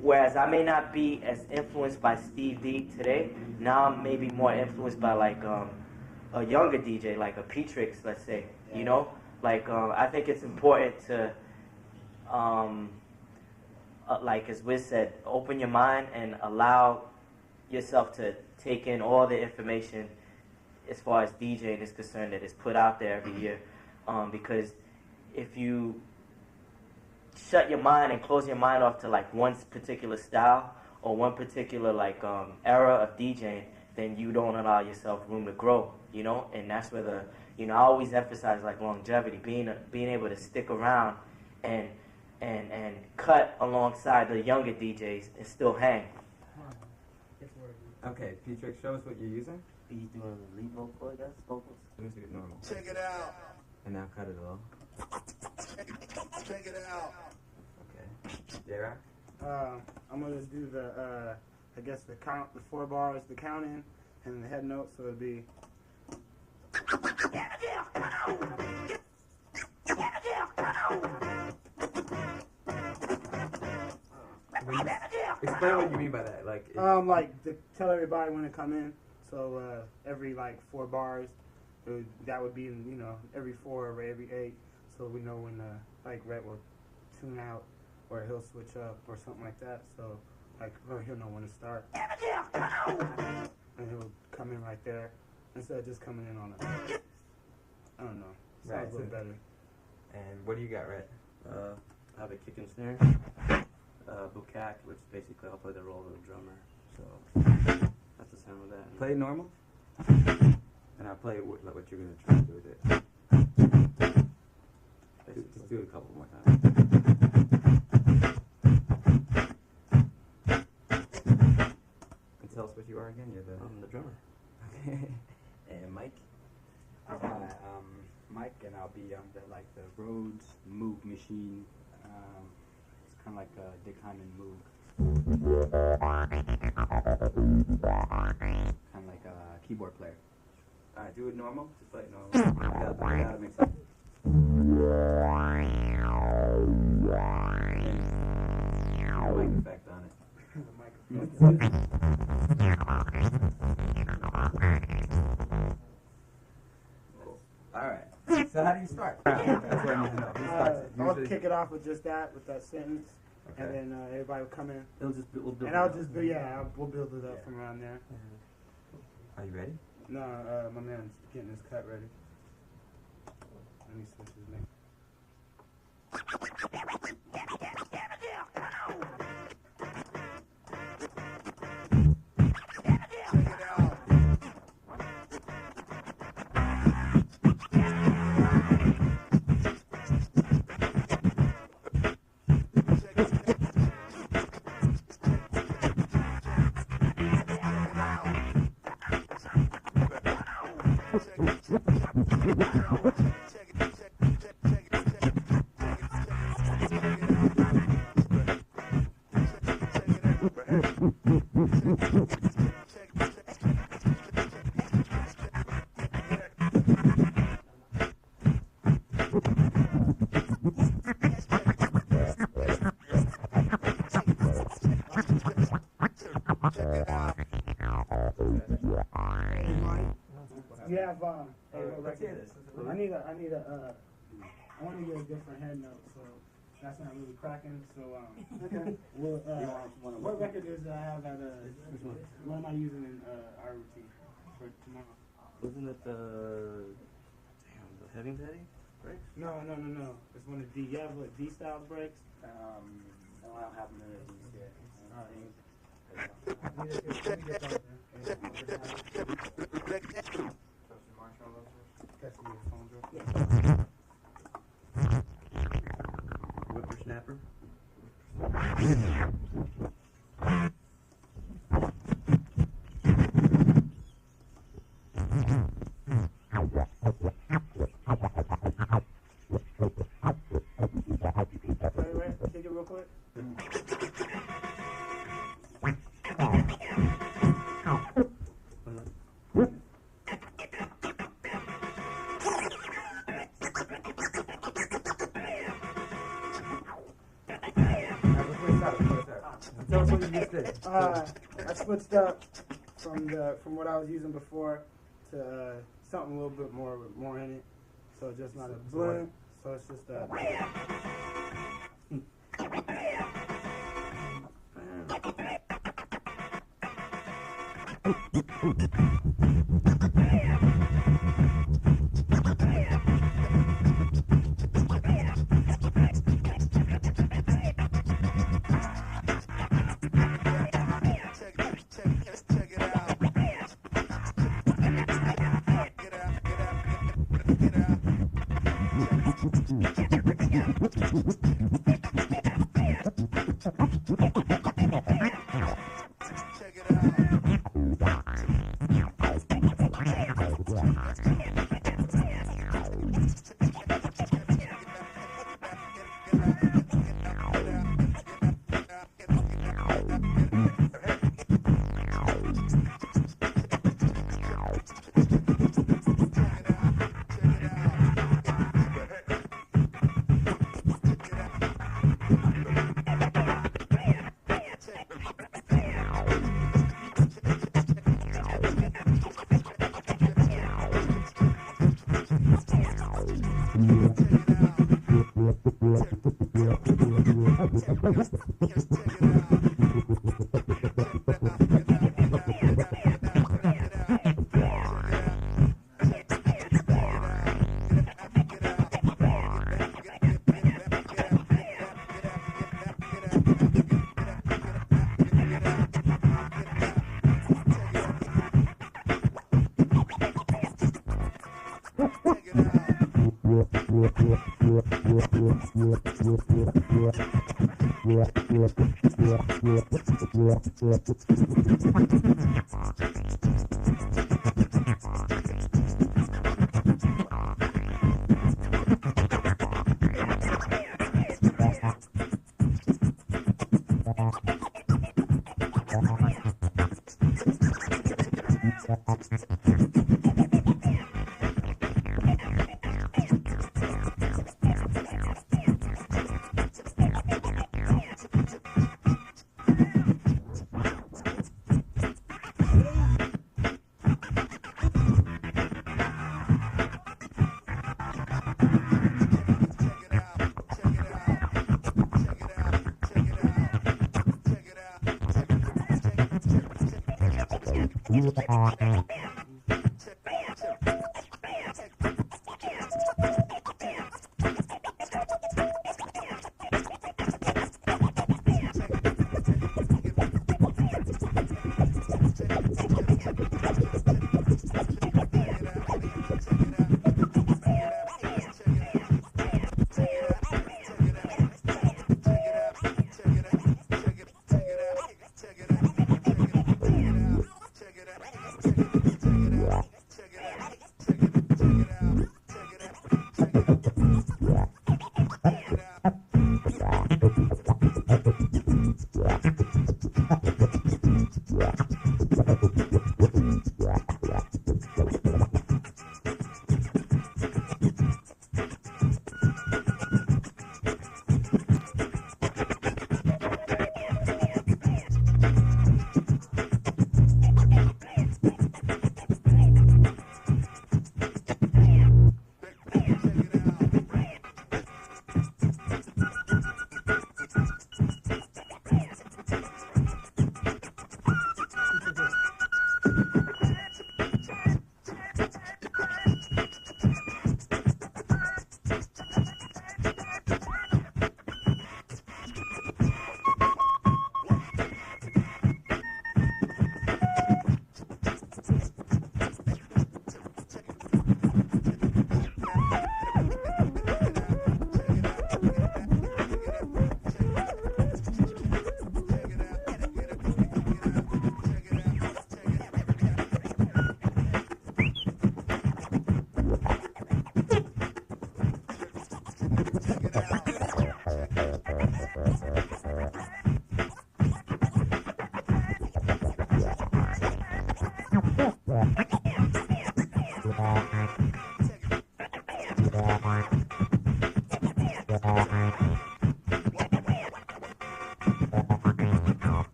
whereas I may not be as influenced by Steve D today, now I'm maybe more influenced by like a younger DJ, like a Petrix, let's say. You know, like I think it's important to, like as Wiz said, open your mind and allow yourself to take in all the information as far as DJing is concerned that is put out there every year, because if you shut your mind and close your mind off to like one particular style or one particular like era of DJing, then you don't allow yourself room to grow, you know? And that's where the, you know, I always emphasize like longevity, being able to stick around and cut alongside the younger DJs and still hang. Okay, P-Trick, show us what you're using. He's doing the lead vocal, I guess, vocals. Let me see it normal. Check it out. And now cut it all. Check it out. Okay. J-Rock? I'm gonna do the I guess the count, the 4 bars, the counting, and the head note. So it'd be. Explain what you mean by that. Like to tell everybody when to come in. So every like 4 bars, that would be, you know, every 4 or every 8. So we know when like Rhett will tune out, or he'll switch up or something like that. So like he'll know when to start, and he'll come in right there instead of just coming in on a. I don't know. Sounds a little better. And what do you got, Rhett? I have a kick and snare, bukkake, which basically I'll play the role of a drummer. So that's the sound of that. Play it normal, and I'll play what you're gonna try to do with it. Just do it a couple more times. And tell us what you are again. I'm the drummer. Okay. And Mike? Mike, and I'll be the Rhodes Moog machine. It's kind of like a Dick Hyman Moog. Kind of like a keyboard player. Alright, do it normal. Just play it normal. Without mix up. Mic effect on it. Alright. So how do you start? That's what I need to know. Who starts it? I'll kick it off with just that, with that sentence, and then everybody will come in. We'll build and I'll just we'll build it up from around there. Are you ready? No, my man's getting his cut ready. Let me switch his name. You have let's hear this. I want to get a different head note, so that's not really cracking. So we'll, what record is I have at what am I using in our routine for tomorrow? Wasn't it the Heavy Daddy breaks? No. It's one of D. You have what, D style breaks? I don't have none of these yet. Whippersnapper. Wait, take it real quick. Tell us what you just did. I switched up from what I was using before to something a little bit more in it. So just not a bloom. So it's just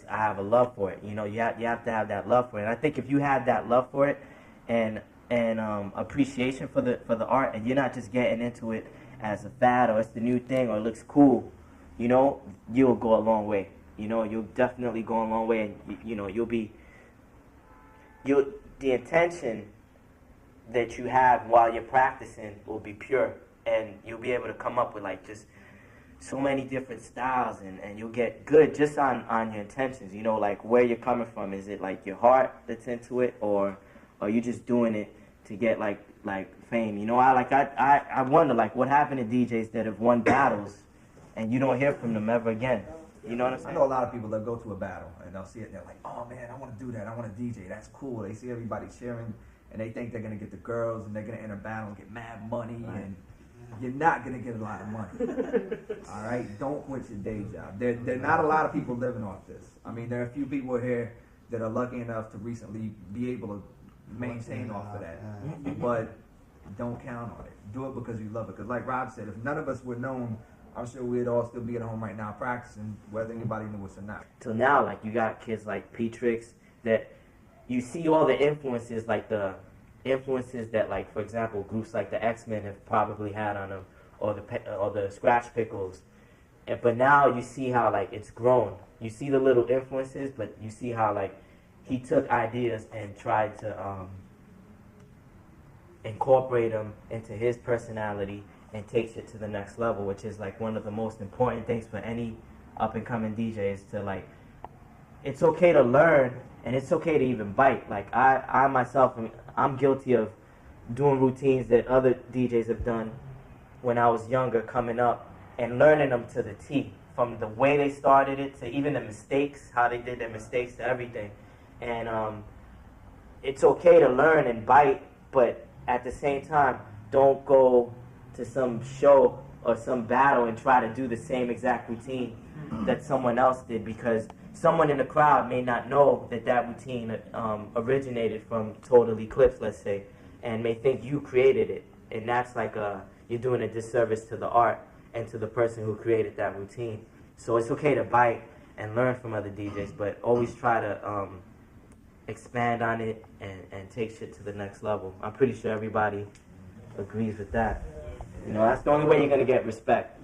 I have a love for it. You know, you have to have that love for it. And I think if you have that love for it and appreciation for the art, and you're not just getting into it as a fad or it's the new thing or it looks cool, you know, you'll go a long way. You know, you'll definitely go a long way, and you know, the intention that you have while you're practicing will be pure, and you'll be able to come up with like just so many different styles, and you'll get good just on your intentions, you know, like where you're coming from. Is it like your heart that's into it, or are you just doing it to get like fame? You know, I wonder like what happened to DJs that have won battles and you don't hear from them ever again. You know what I'm saying? I know a lot of people that go to a battle and they'll see it and they're like, oh man, I want to do that. I want to DJ. That's cool. They see everybody cheering and they think they're going to get the girls and they're going to enter battle and get mad money. Right. And you're not gonna get a lot of money. All right, don't quit your day job. There are not a lot of people living off this. I mean, there are a few people here that are lucky enough to recently be able to maintain off of that, but don't count on it. Do it because you love it. Because like Rob said, if none of us were known, I'm sure we'd all still be at home right now practicing, whether anybody knew us or not. Till now, like, you got kids like Petrix that you see all the influences, like the influences that, like, for example, groups like the X-Men have probably had on them, or the Scratch Pickles. But now you see how, like, it's grown. You see the little influences, but you see how, like, he took ideas and tried to incorporate them into his personality and takes it to the next level, which is like one of the most important things for any up-and-coming DJ is to, like, it's okay to learn and it's okay to even bite. Like, I myself, I'm guilty of doing routines that other DJs have done when I was younger, coming up and learning them to the T, from the way they started it to even the mistakes, how they did their mistakes, to everything. And it's okay to learn and bite, but at the same time, don't go to some show or some battle and try to do the same exact routine that someone else did, because someone in the crowd may not know that that routine originated from Total Eclipse, let's say, and may think you created it. And that's like you're doing a disservice to the art and to the person who created that routine. So it's okay to bite and learn from other DJs, but always try to expand on it and take shit to the next level. I'm pretty sure everybody agrees with that. You know, that's the only way you're going to get respect.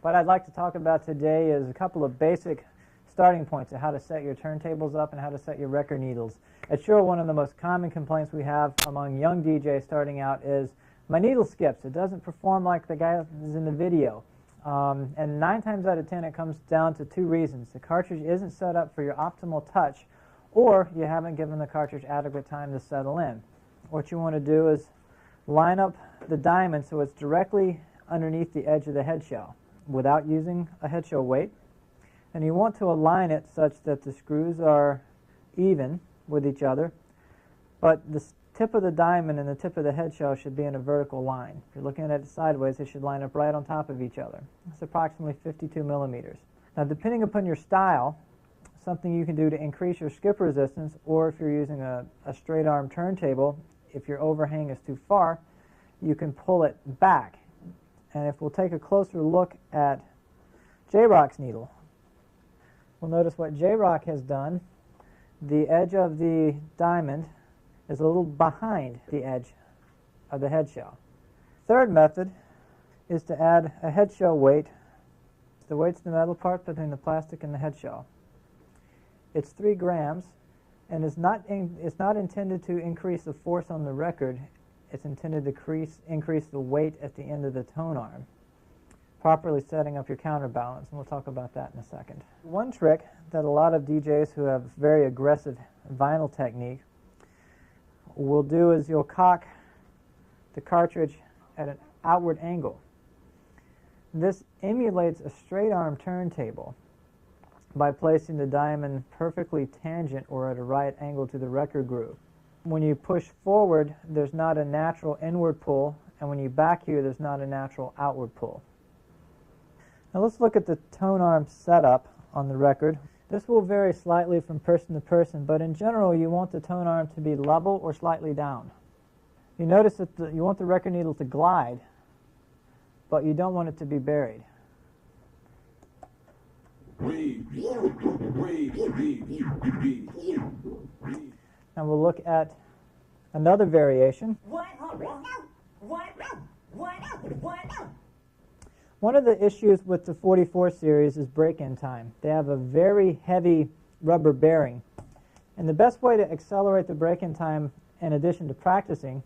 What I'd like to talk about today is a couple of basic starting points of how to set your turntables up and how to set your record needles. At Shure, one of the most common complaints we have among young DJs starting out is, my needle skips. It doesn't perform like the guy is in the video. And 9 times out of 10, it comes down to 2 reasons. The cartridge isn't set up for your optimal touch, or you haven't given the cartridge adequate time to settle in. What you want to do is line up the diamond so it's directly underneath the edge of the head shell without using a head shell weight. And you want to align it such that the screws are even with each other, but the tip of the diamond and the tip of the head shell should be in a vertical line. If you're looking at it sideways, they should line up right on top of each other. It's approximately 52 millimeters. Now, depending upon your style, something you can do to increase your skip resistance, or if you're using a straight arm turntable, if your overhang is too far, you can pull it back. And if we'll take a closer look at J-Rock's needle, we'll notice what J-Rock has done. The edge of the diamond is a little behind the edge of the head shell. Third method is to add a head shell weight. The weight's the metal part between the plastic and the head shell. It's 3 grams, and it's not intended to increase the force on the record. It's intended to increase the weight at the end of the tone arm, properly setting up your counterbalance, and we'll talk about that in a second. One trick that a lot of DJs who have very aggressive vinyl technique will do is you'll cock the cartridge at an outward angle. This emulates a straight arm turntable by placing the diamond perfectly tangent or at a right angle to the record groove. When you push forward, there's not a natural inward pull, and when you back here, there's not a natural outward pull. Now let's look at the tone arm setup on the record. This will vary slightly from person to person, but in general, you want the tone arm to be level or slightly down. You notice that you want the record needle to glide, but you don't want it to be buried. Now we'll look at another variation. One of the issues with the 44 series is break-in time. They have a very heavy rubber bearing. And the best way to accelerate the break-in time, in addition to practicing,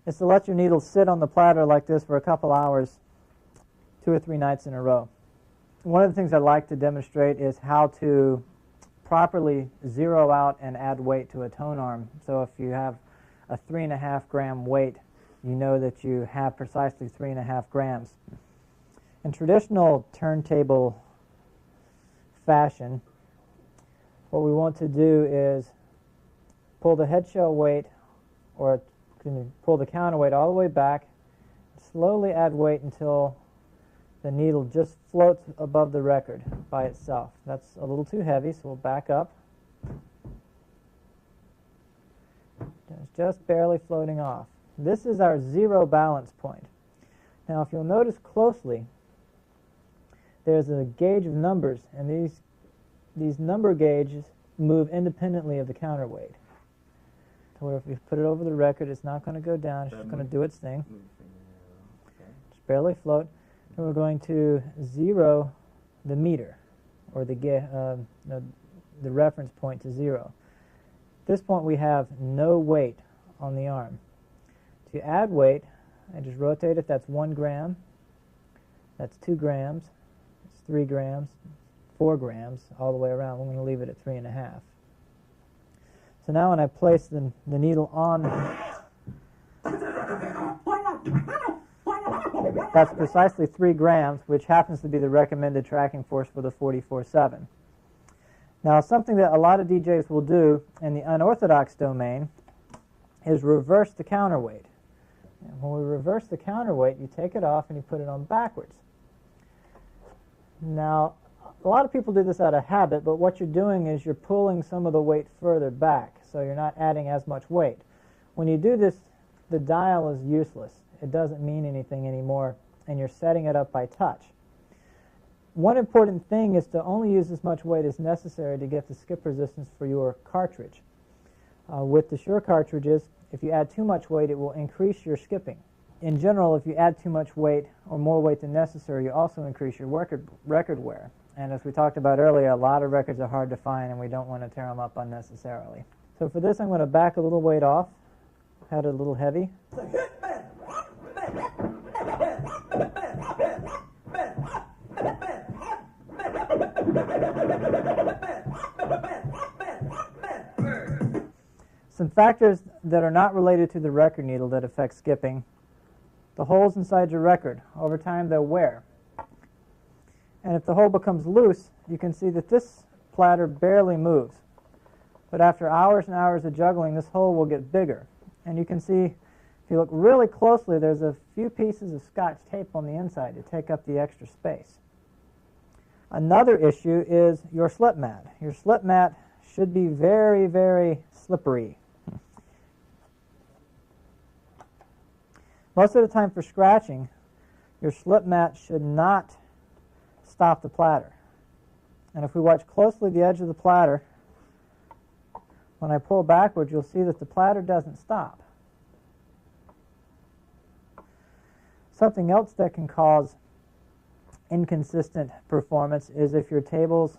is to let your needle sit on the platter like this for a couple hours, 2 or 3 nights in a row. One of the things I like to demonstrate is how to properly zero out and add weight to a tone arm. So if you have a 3.5 gram weight, you know that you have precisely 3.5 grams. In traditional turntable fashion, what we want to do is pull the head shell weight or can pull the counterweight all the way back, slowly add weight until the needle just floats above the record by itself. That's a little too heavy, so we'll back up. It's just barely floating off. This is our zero balance point. Now, if you'll notice closely, there's a gauge of numbers, and these number gauges move independently of the counterweight. So where if we put it over the record, it's not going to go down. It's just going to do its thing. Just barely float. And we're going to zero the meter, or the reference point to zero. At this point, we have no weight on the arm. To add weight, I just rotate it. That's 1 gram. That's 2 grams. It's 3 grams, 4 grams, all the way around. We're going to leave it at 3.5. So now when I place the needle on, that's precisely 3 grams, which happens to be the recommended tracking force for the 44.7. Now, something that a lot of DJs will do in the unorthodox domain is reverse the counterweight. And when we reverse the counterweight, you take it off and you put it on backwards. Now, a lot of people do this out of habit, but what you're doing is you're pulling some of the weight further back, so you're not adding as much weight. When you do this, the dial is useless. It doesn't mean anything anymore, and you're setting it up by touch. One important thing is to only use as much weight as necessary to get the skip resistance for your cartridge. With the Shure cartridges, if you add too much weight, it will increase your skipping. In general, if you add too much weight or more weight than necessary, you also increase your record wear. And as we talked about earlier, a lot of records are hard to find, and we don't want to tear them up unnecessarily. So for this, I'm going to back a little weight off. Had it a little heavy. Some factors that are not related to the record needle that affect skipping: the holes inside your record. Over time, they'll wear. And if the hole becomes loose, you can see that this platter barely moves. But after hours and hours of juggling, this hole will get bigger. And you can see, if you look really closely, there's a few pieces of Scotch tape on the inside to take up the extra space. Another issue is your slip mat. Your slip mat should be very, very slippery. Most of the time for scratching, your slip mat should not stop the platter. And if we watch closely the edge of the platter, when I pull backwards, you'll see that the platter doesn't stop. Something else that can cause inconsistent performance is if your tables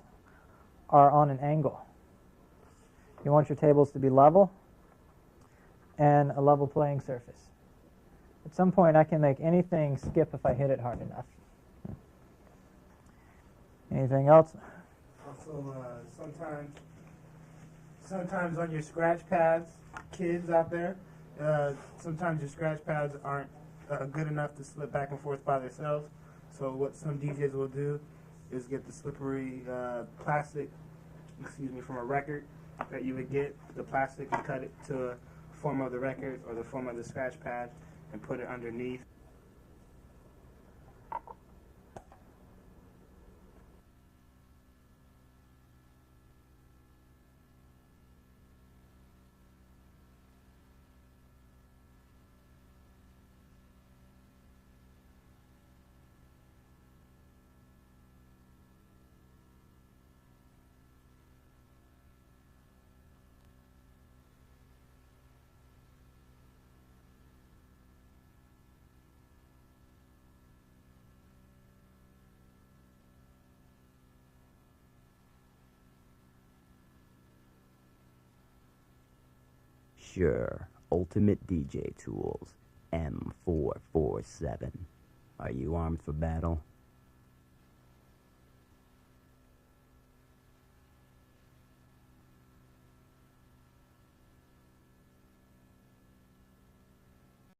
are on an angle. You want your tables to be level and a level playing surface. At some point, I can make anything skip if I hit it hard enough. Anything else? Also, sometimes on your scratch pads, kids out there, sometimes your scratch pads aren't good enough to slip back and forth by themselves. So what some DJs will do is get the slippery plastic, from a record that you would get, the plastic, and cut it to a form of the record or the form of the scratch pad and put it underneath. Shure Ultimate DJ Tools M447. Are you armed for battle?